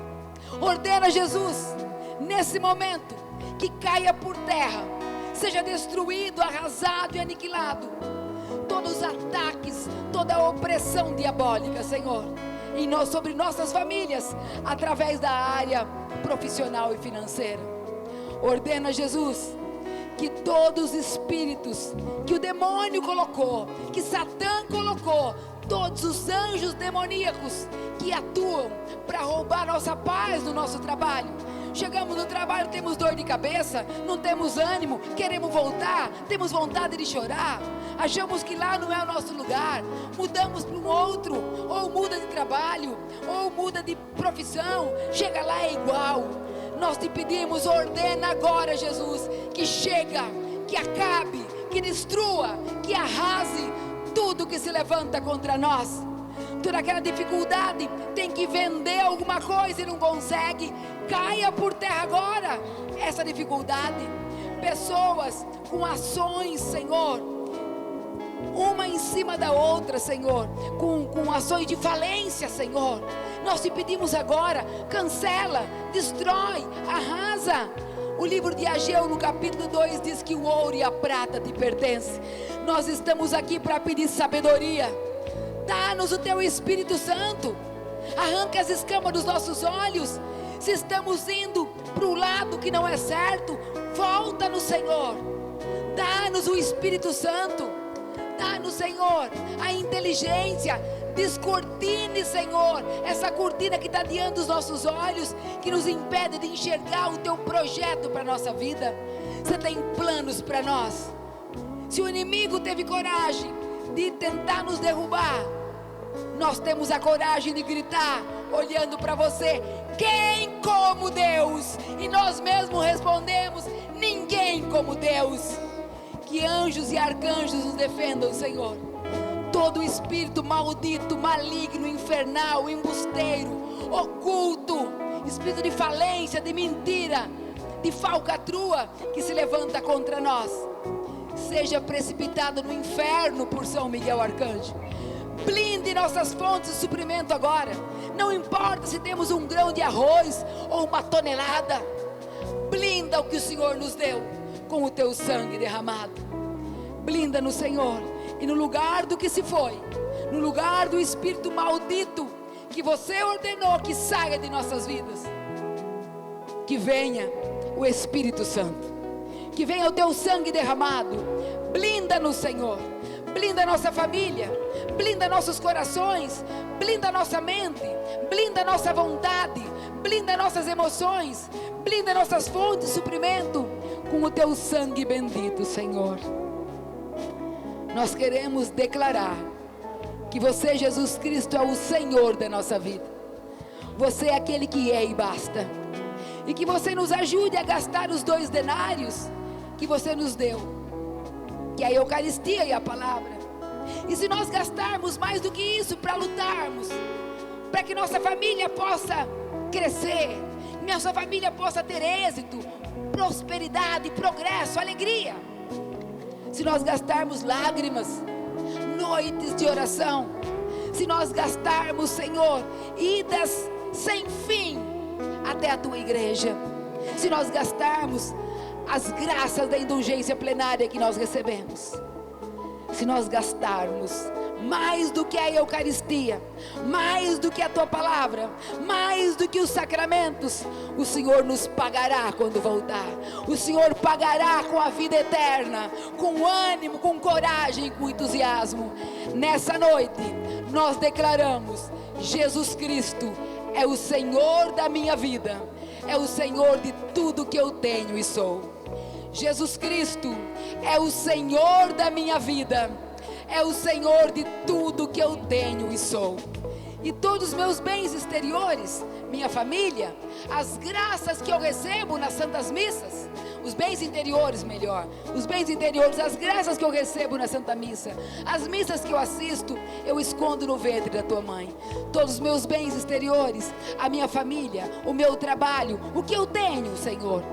Ordena, Jesus, nesse momento, que caia por terra, seja destruído, arrasado e aniquilado todos os ataques, toda a opressão diabólica, Senhor, sobre nossas famílias, através da área profissional e financeira. Ordena, Jesus, que todos os espíritos que o demônio colocou, que Satã colocou, todos os anjos demoníacos que atuam para roubar nossa paz no nosso trabalho. Chegamos no trabalho, temos dor de cabeça, não temos ânimo, queremos voltar, temos vontade de chorar, achamos que lá não é o nosso lugar, mudamos para um outro, ou muda de trabalho, ou muda de profissão, chega lá é igual. Nós te pedimos, ordena agora, Jesus, que chega, que acabe, que destrua, que arrase tudo que se levanta contra nós. Toda aquela dificuldade, tem que vender alguma coisa e não consegue, caia por terra agora essa dificuldade. Pessoas com ações, Senhor, uma em cima da outra, Senhor, com ações de falência, Senhor, nós te pedimos agora, cancela, destrói, arrasa. O livro de Ageu, no capítulo 2, diz que o ouro e a prata te pertencem. Nós estamos aqui para pedir sabedoria. Dá-nos o teu Espírito Santo, arranca as escamas dos nossos olhos. Se estamos indo para o lado que não é certo, volta no Senhor. Dá-nos o Espírito Santo, dá-nos, Senhor, a inteligência. Descortine, Senhor, essa cortina que está diante dos nossos olhos, que nos impede de enxergar o teu projeto para a nossa vida. Você tem planos para nós. Se o inimigo teve coragem de tentar nos derrubar, nós temos a coragem de gritar, olhando para você: quem como Deus? E nós mesmos respondemos: ninguém como Deus. Que anjos e arcanjos nos defendam, Senhor. Todo espírito maldito, maligno, infernal, embusteiro, oculto, espírito de falência, de mentira, de falcatrua, que se levanta contra nós, seja precipitado no inferno por São Miguel Arcanjo. Blinde nossas fontes de suprimento agora. Não importa se temos um grão de arroz ou uma tonelada, blinda o que o Senhor nos deu com o teu sangue derramado. Blinda-nos, Senhor, e no lugar do que se foi, no lugar do espírito maldito que você ordenou que saia de nossas vidas, que venha o Espírito Santo, que venha o teu sangue derramado. Blinda-nos, Senhor, blinda a nossa família, blinda nossos corações, blinda a nossa mente, blinda a nossa vontade, blinda nossas emoções, blinda nossas fontes de suprimento com o teu sangue bendito, Senhor. Nós queremos declarar que você, Jesus Cristo, é o Senhor da nossa vida. Você é aquele que é e basta. E que você nos ajude a gastar os 2 denários que você nos deu, que é a Eucaristia e a palavra. E se nós gastarmos mais do que isso para lutarmos, para que nossa família possa crescer, nossa família possa ter êxito, prosperidade, progresso, alegria, se nós gastarmos lágrimas, noites de oração, se nós gastarmos, Senhor, idas sem fim até a tua igreja, se nós gastarmos as graças da indulgência plenária que nós recebemos, se nós gastarmos mais do que a Eucaristia, mais do que a tua palavra, mais do que os sacramentos, o Senhor nos pagará quando voltar. O Senhor pagará com a vida eterna, com ânimo, com coragem, com entusiasmo. Nessa noite nós declaramos: Jesus Cristo é o Senhor da minha vida, é o Senhor de tudo que eu tenho e sou. Jesus Cristo é o Senhor da minha vida, é o Senhor de tudo que eu tenho e sou. E todos os meus bens exteriores, minha família, as graças que eu recebo nas santas missas, os bens interiores melhor, os bens interiores, as graças que eu recebo na Santa Missa, as missas que eu assisto, eu escondo no ventre da tua mãe. Todos os meus bens exteriores, a minha família, o meu trabalho, o que eu tenho, Senhor,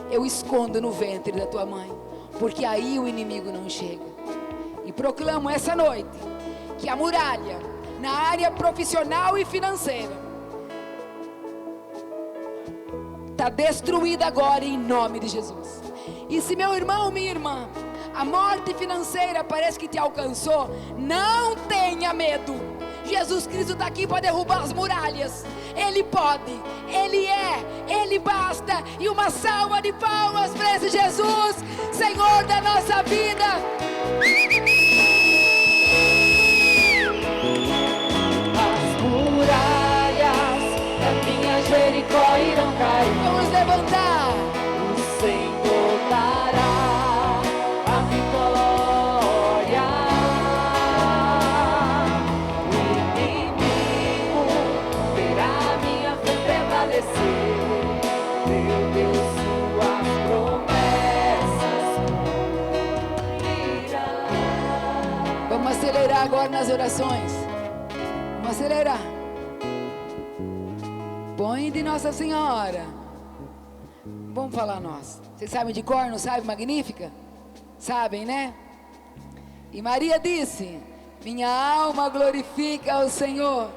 eu escondo no ventre da tua mãe, porque aí o inimigo não chega. E proclamo essa noite que a muralha na área profissional e financeira está destruída agora em nome de Jesus. E se meu irmão, minha irmã, a morte financeira parece que te alcançou, não tenha medo. Jesus Cristo está aqui para derrubar as muralhas. Ele pode, Ele é, Ele basta. E uma salva de palmas para esse Jesus, Senhor da nossa vida. As muralhas da minha Jericó irão cair. Vamos levantar. O Senhor dará a vitória. O inimigo verá minha fé prevalecer. Meu Deus, suas promessas irão. Vamos acelerar agora nas orações. Vamos acelerar. Põe de Nossa Senhora. Vamos falar nós. Vocês sabem de cor, não sabem? Magnífica? Sabem, né? E Maria disse: minha alma glorifica ao Senhor,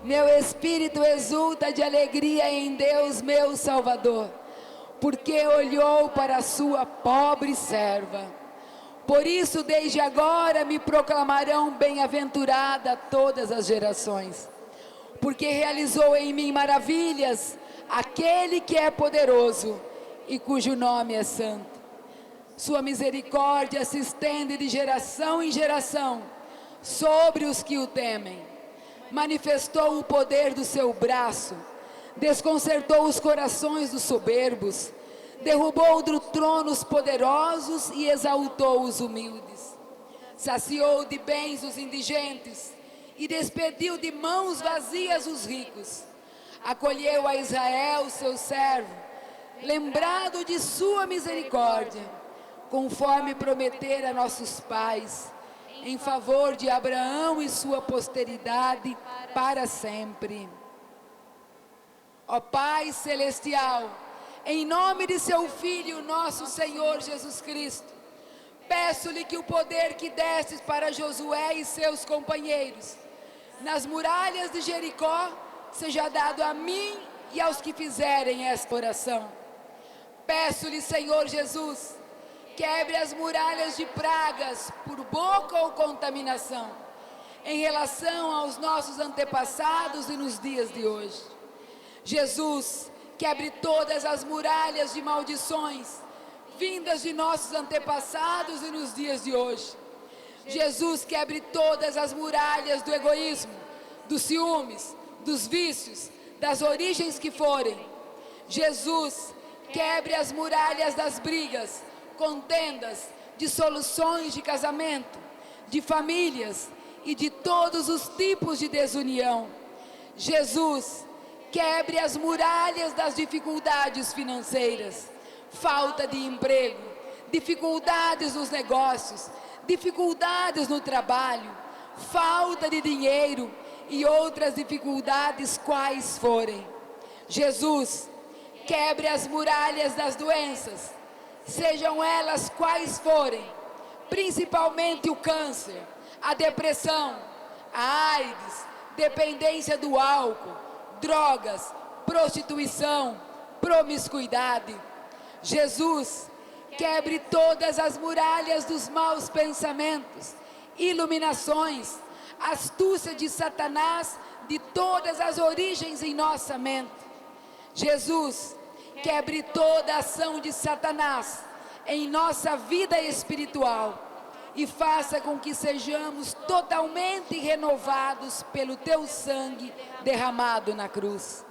meu espírito exulta de alegria em Deus meu Salvador, porque olhou para a sua pobre serva. Por isso desde agora me proclamarão bem-aventurada todas as gerações, porque realizou em mim maravilhas aquele que é poderoso e cujo nome é santo. Sua misericórdia se estende de geração em geração sobre os que o temem. Manifestou o poder do seu braço, desconcertou os corações dos soberbos, derrubou do trono os poderosos e exaltou os humildes. Saciou de bens os indigentes e despediu de mãos vazias os ricos. Acolheu a Israel, seu servo, lembrado de sua misericórdia, conforme prometera a nossos pais, em favor de Abraão e sua posteridade para sempre. Ó Pai Celestial, em nome de seu Filho, nosso Senhor Jesus Cristo, peço-lhe que o poder que destes para Josué e seus companheiros nas muralhas de Jericó seja dado a mim e aos que fizerem esta oração. Peço-lhe, Senhor Jesus, quebre as muralhas de pragas por boca ou contaminação, em relação aos nossos antepassados e nos dias de hoje. Jesus, quebre todas as muralhas de maldições vindas de nossos antepassados e nos dias de hoje. Jesus, quebre todas as muralhas do egoísmo, dos ciúmes, dos vícios, das origens que forem. Jesus, quebre as muralhas das brigas, contendas, dissoluções de casamento, de famílias e de todos os tipos de desunião. Jesus, quebre as muralhas das dificuldades financeiras, falta de emprego, dificuldades nos negócios, dificuldades no trabalho, falta de dinheiro e outras dificuldades quais forem. Jesus, quebre as muralhas das doenças, sejam elas quais forem, principalmente o câncer, a depressão, a AIDS, dependência do álcool, drogas, prostituição, promiscuidade. Jesus, quebre todas as muralhas dos maus pensamentos, iluminações, astúcia de Satanás, de todas as origens em nossa mente. Jesus, quebre toda a ação de Satanás em nossa vida espiritual e faça com que sejamos totalmente renovados pelo teu sangue derramado na cruz.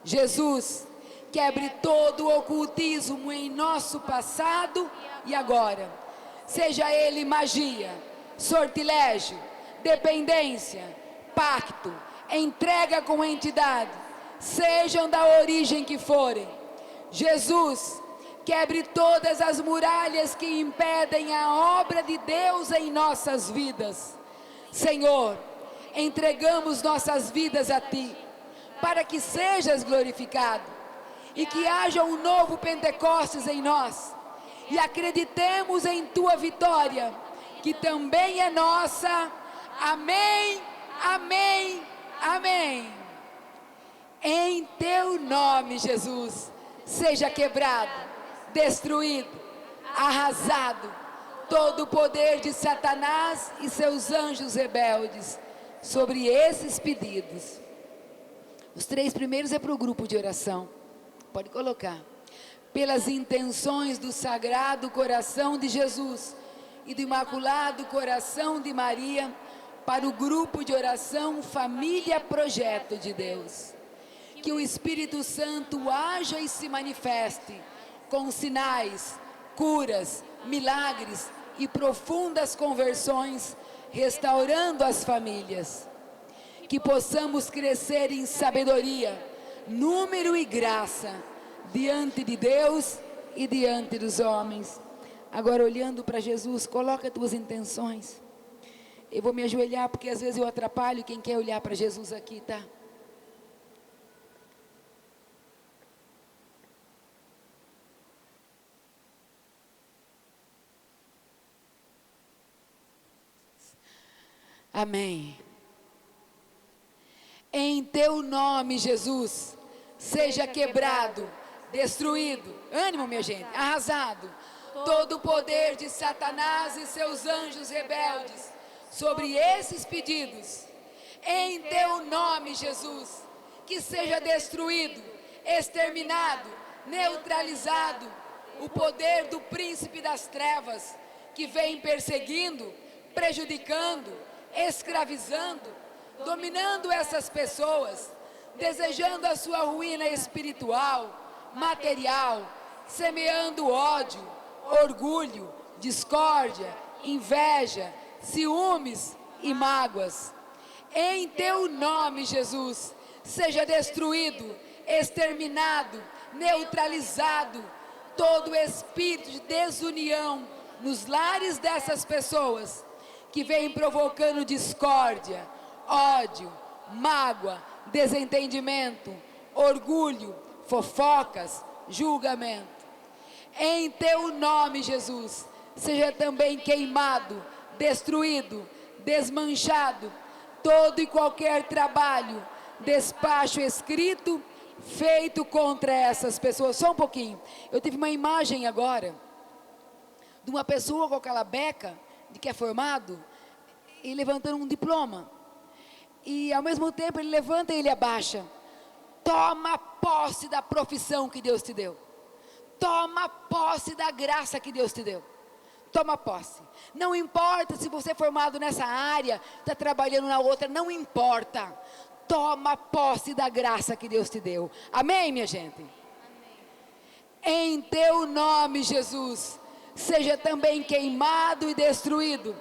Jesus, quebre todo o ocultismo em nosso passado e agora, seja ele magia, sortilégio, dependência, pacto, entrega com entidade, sejam da origem que forem. Jesus, quebre todas as muralhas que impedem a obra de Deus em nossas vidas. Senhor, entregamos nossas vidas a Ti, para que sejas glorificado e que haja um novo Pentecostes em nós e acreditemos em Tua vitória, que também é nossa. Amém, amém, amém. Em Teu nome, Jesus, seja quebrado, destruído, arrasado todo o poder de Satanás e seus anjos rebeldes sobre esses pedidos. Os 3 primeiros é para o grupo de oração. Pode colocar. Pelas intenções do Sagrado Coração de Jesus e do Imaculado Coração de Maria, para o grupo de oração Família Projeto de Deus. Que o Espírito Santo haja e se manifeste com sinais, curas, milagres e profundas conversões, restaurando as famílias. Que possamos crescer em sabedoria, número e graça, diante de Deus e diante dos homens. Agora, olhando para Jesus, coloca as tuas intenções. Eu vou me ajoelhar, porque às vezes eu atrapalho quem quer olhar para Jesus aqui, tá? Amém. Em Teu nome, Jesus, seja quebrado, destruído, ânimo, minha gente, arrasado, todo o poder de Satanás e seus anjos rebeldes sobre esses pedidos. Em Teu nome, Jesus, que seja destruído, exterminado, neutralizado o poder do príncipe das trevas, que vem perseguindo, prejudicando, escravizando, dominando essas pessoas, desejando a sua ruína espiritual, material, semeando ódio, orgulho, discórdia, inveja, ciúmes e mágoas. Em Teu nome, Jesus, seja destruído, exterminado, neutralizado todo espírito de desunião nos lares dessas pessoas que vem provocando discórdia, ódio, mágoa, desentendimento, orgulho, fofocas, julgamento. Em Teu nome, Jesus, seja também queimado, destruído, desmanchado todo e qualquer trabalho, despacho escrito, feito contra essas pessoas. Só um pouquinho. Eu tive uma imagem agora de uma pessoa com aquela beca de que é formado e levantando um diploma. E ao mesmo tempo ele levanta e ele abaixa. Toma posse da profissão que Deus te deu. Toma posse da graça que Deus te deu. Toma posse. Não importa se você é formado nessa área, está trabalhando na outra, não importa. Toma posse da graça que Deus te deu. Amém, minha gente? Amém. Em teu nome, Jesus, seja também queimado e destruído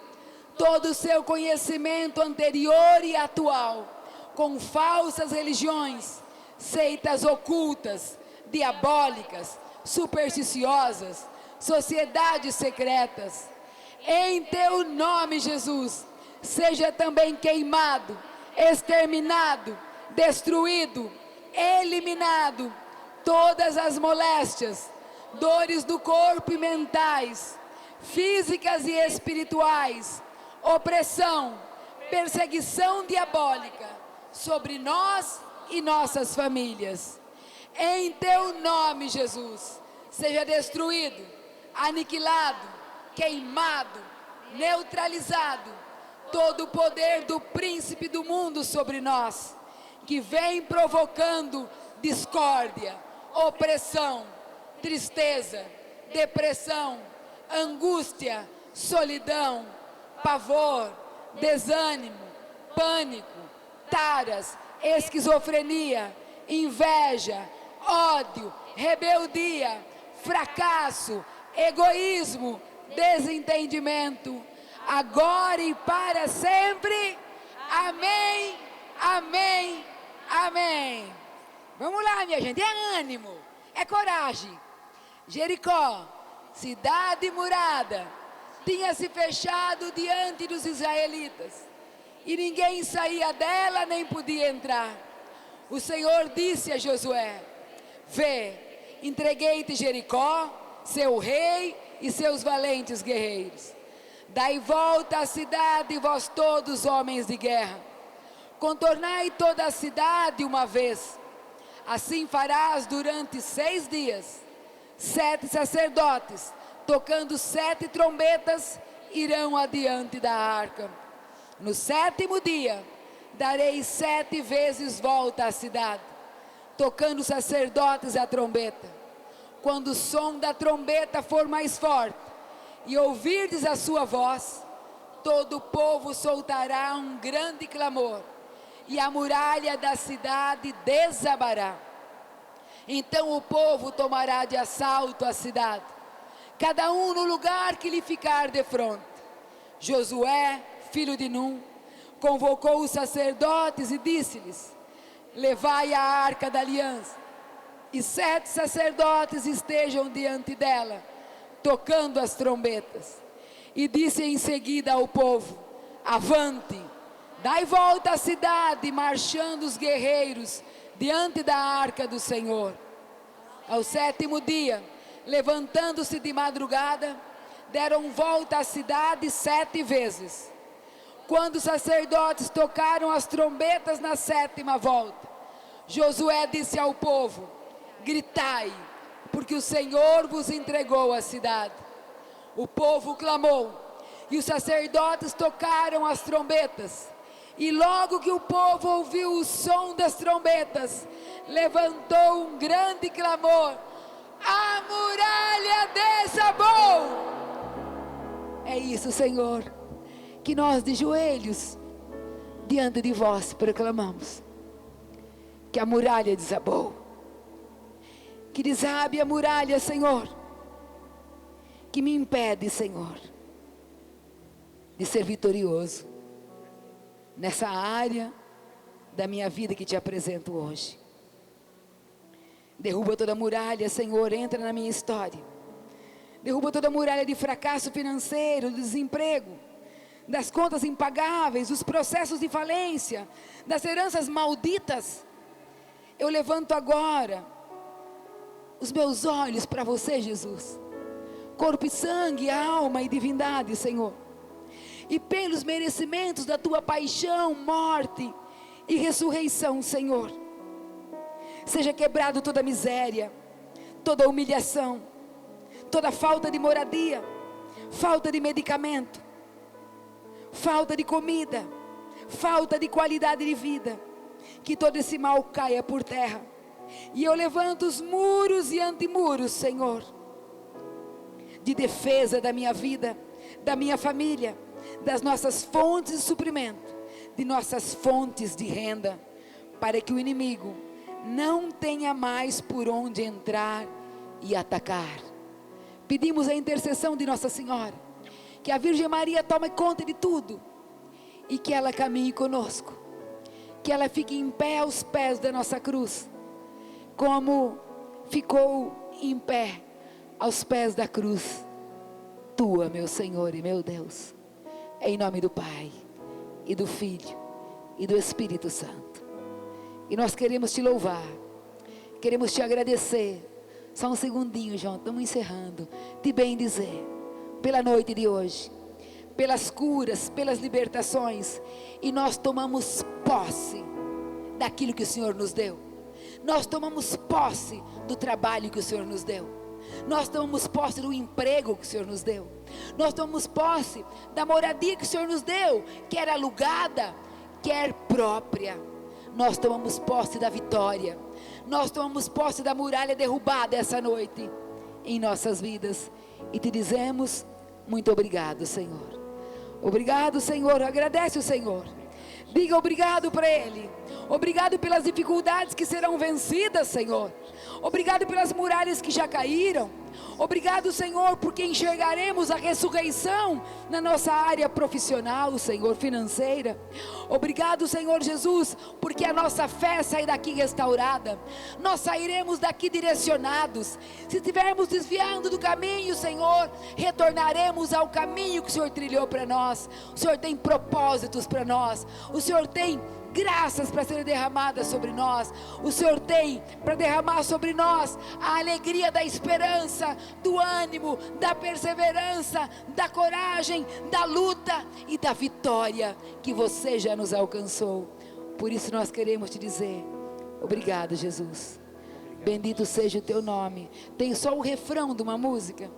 todo o seu conhecimento anterior e atual, com falsas religiões, seitas ocultas, diabólicas, supersticiosas, sociedades secretas. Em teu nome, Jesus, seja também queimado, exterminado, destruído, eliminado todas as moléstias, dores do corpo e mentais, físicas e espirituais, opressão, perseguição diabólica sobre nós e nossas famílias. Em teu nome, Jesus, seja destruído, aniquilado, queimado, neutralizado todo o poder do príncipe do mundo sobre nós, que vem provocando discórdia, opressão, tristeza, depressão, angústia, solidão, pavor, desânimo, pânico, taras, esquizofrenia, inveja, ódio, rebeldia, fracasso, egoísmo, desentendimento, agora e para sempre. Amém, amém, amém. Vamos lá, minha gente, é ânimo, é coragem. Jericó, cidade murada, tinha se fechado diante dos israelitas, e ninguém saía dela nem podia entrar. O Senhor disse a Josué: vê, entreguei-te Jericó, seu rei e seus valentes guerreiros. Dai volta à cidade, vós todos homens de guerra. Contornai toda a cidade uma vez. Assim farás durante 6 dias. 7 sacerdotes, tocando 7 trombetas, irão adiante da arca. No 7º dia, darei 7 vezes volta à cidade, tocando os sacerdotes a trombeta. Quando o som da trombeta for mais forte, e ouvirdes a sua voz, todo o povo soltará um grande clamor, e a muralha da cidade desabará. Então o povo tomará de assalto a cidade, cada um no lugar que lhe ficar defronte. Josué, filho de Num, convocou os sacerdotes e disse-lhes: levai a arca da aliança, e 7 sacerdotes estejam diante dela, tocando as trombetas. E disse em seguida ao povo: avante, dai volta à cidade, marchando os guerreiros diante da arca do Senhor. Ao 7º dia, levantando-se de madrugada, deram volta à cidade 7 vezes. Quando os sacerdotes tocaram as trombetas na 7ª volta, Josué disse ao povo: gritai, porque o Senhor vos entregou a cidade. O povo clamou, e os sacerdotes tocaram as trombetas. E logo que o povo ouviu o som das trombetas, levantou um grande clamor: a muralha desabou! É isso, Senhor, que nós de joelhos diante de vós proclamamos: que a muralha desabou, que desabe a muralha, Senhor, que me impede, Senhor, de ser vitorioso nessa área da minha vida que te apresento hoje. Derruba toda muralha, Senhor, entra na minha história. Derruba toda muralha de fracasso financeiro, do desemprego, das contas impagáveis, dos processos de falência, das heranças malditas. Eu levanto agora os meus olhos para você, Jesus, corpo e sangue, alma e divindade, Senhor. E pelos merecimentos da tua paixão, morte e ressurreição, Senhor, seja quebrado toda miséria, toda humilhação, toda falta de moradia, falta de medicamento, falta de comida, falta de qualidade de vida. Que todo esse mal caia por terra. E eu levanto os muros e antimuros, Senhor, de defesa da minha vida, da minha família, das nossas fontes de suprimento, de nossas fontes de renda, para que o inimigo não tenha mais por onde entrar e atacar. Pedimos a intercessão de Nossa Senhora, que a Virgem Maria tome conta de tudo, e que ela caminhe conosco, que ela fique em pé aos pés da nossa cruz, como ficou em pé aos pés da cruz tua, meu Senhor e meu Deus, em nome do Pai, e do Filho, e do Espírito Santo. E nós queremos te louvar, queremos te agradecer. Só um segundinho, João, estamos encerrando. Te bem dizer, pela noite de hoje, pelas curas, pelas libertações, e nós tomamos posse daquilo que o Senhor nos deu. Nós tomamos posse do trabalho que o Senhor nos deu. Nós tomamos posse do emprego que o Senhor nos deu. Nós tomamos posse da moradia que o Senhor nos deu, quer alugada, quer própria. Nós tomamos posse da vitória. Nós tomamos posse da muralha derrubada essa noite em nossas vidas. E te dizemos muito obrigado, Senhor. Obrigado, Senhor. Agradece o Senhor. Diga obrigado para Ele. Obrigado pelas dificuldades que serão vencidas, Senhor. Obrigado pelas muralhas que já caíram. Obrigado, Senhor, porque enxergaremos a ressurreição na nossa área profissional, Senhor, financeira. Obrigado, Senhor Jesus, porque a nossa fé sai daqui restaurada. Nós sairemos daqui direcionados. Se estivermos desviando do caminho, Senhor, retornaremos ao caminho que o Senhor trilhou para nós. O Senhor tem propósitos para nós. O Senhor tem graças para serem derramadas sobre nós. O Senhor tem para derramar sobre nós a alegria da esperança, do ânimo, da perseverança, da coragem, da luta e da vitória que você já nos alcançou. Por isso nós queremos te dizer obrigado, Jesus. Bendito seja o teu nome. Tem só o refrão de uma música,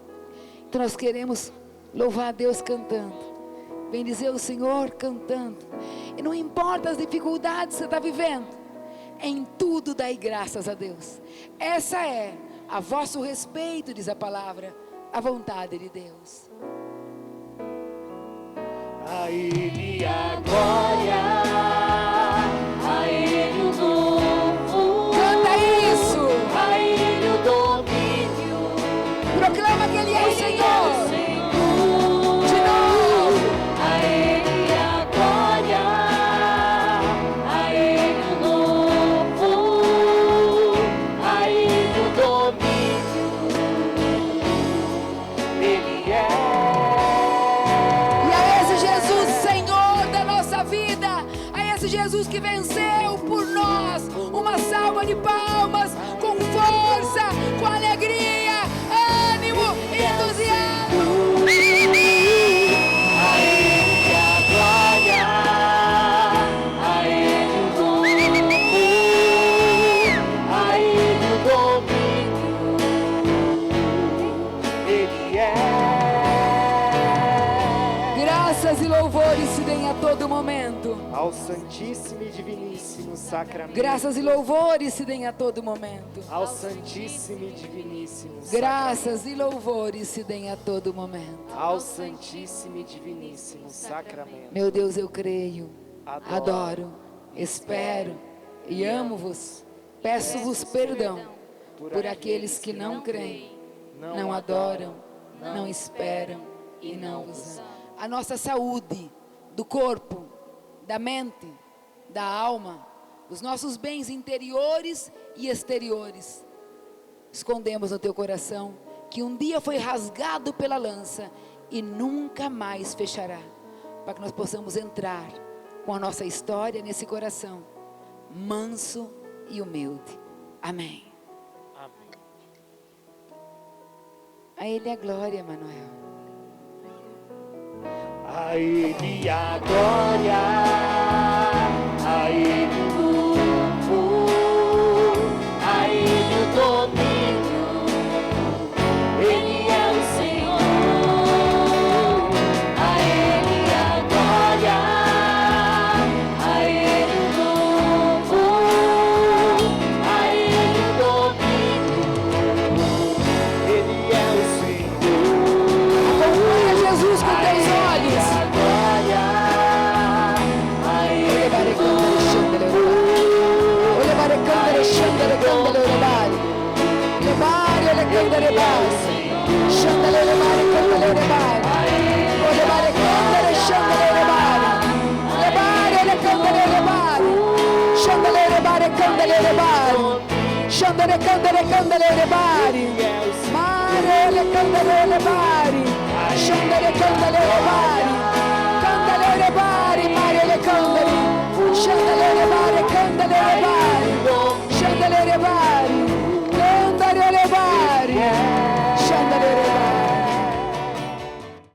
então nós queremos louvar a Deus cantando. Bendizer o Senhor cantando. E não importa as dificuldades que você está vivendo, em tudo dai graças a Deus. Essa é, a vosso respeito, diz a palavra, a vontade de Deus. A Ele a glória, a Ele o louvor. Canta isso. A Ele o domínio. Proclama que Ele é o Senhor. Jesus que venceu por nós, uma salva de palmas, com força, com alegria, ânimo, entusiasmo. A Ele a glória, a Ele o louvor, a Ele o domínio, Ele é. Graças e louvores se deem a todo momento ao Santíssimo e Diviníssimo Sacramento. Graças e louvores se deem a todo momento ao Santíssimo e Diviníssimo Sacramento. Graças e louvores se deem a todo momento ao Santíssimo e Diviníssimo Sacramento. Meu Deus, eu creio, adoro, espero e amo-vos. Peço-vos perdão por aqueles que não creem, não adoram, não esperam e não vos amam. A nossa saúde do corpo, da mente, da alma, os nossos bens interiores e exteriores, escondemos no teu coração, que um dia foi rasgado pela lança e nunca mais fechará, para que nós possamos entrar com a nossa história nesse coração, manso e humilde. Amém. Amém. A Ele a glória, Manuel. A Ele a glória, a Ele o louvor, a Ele o domínio, Ele é o Senhor. candere bari. Shandalere bari, candere bari. Ore bari, candere, shandalere bari. Le bari, le candere bari. Shandalere bari, candere bari. Shandere, candere bari. Mare, le candere bari. Shandere, candere bari.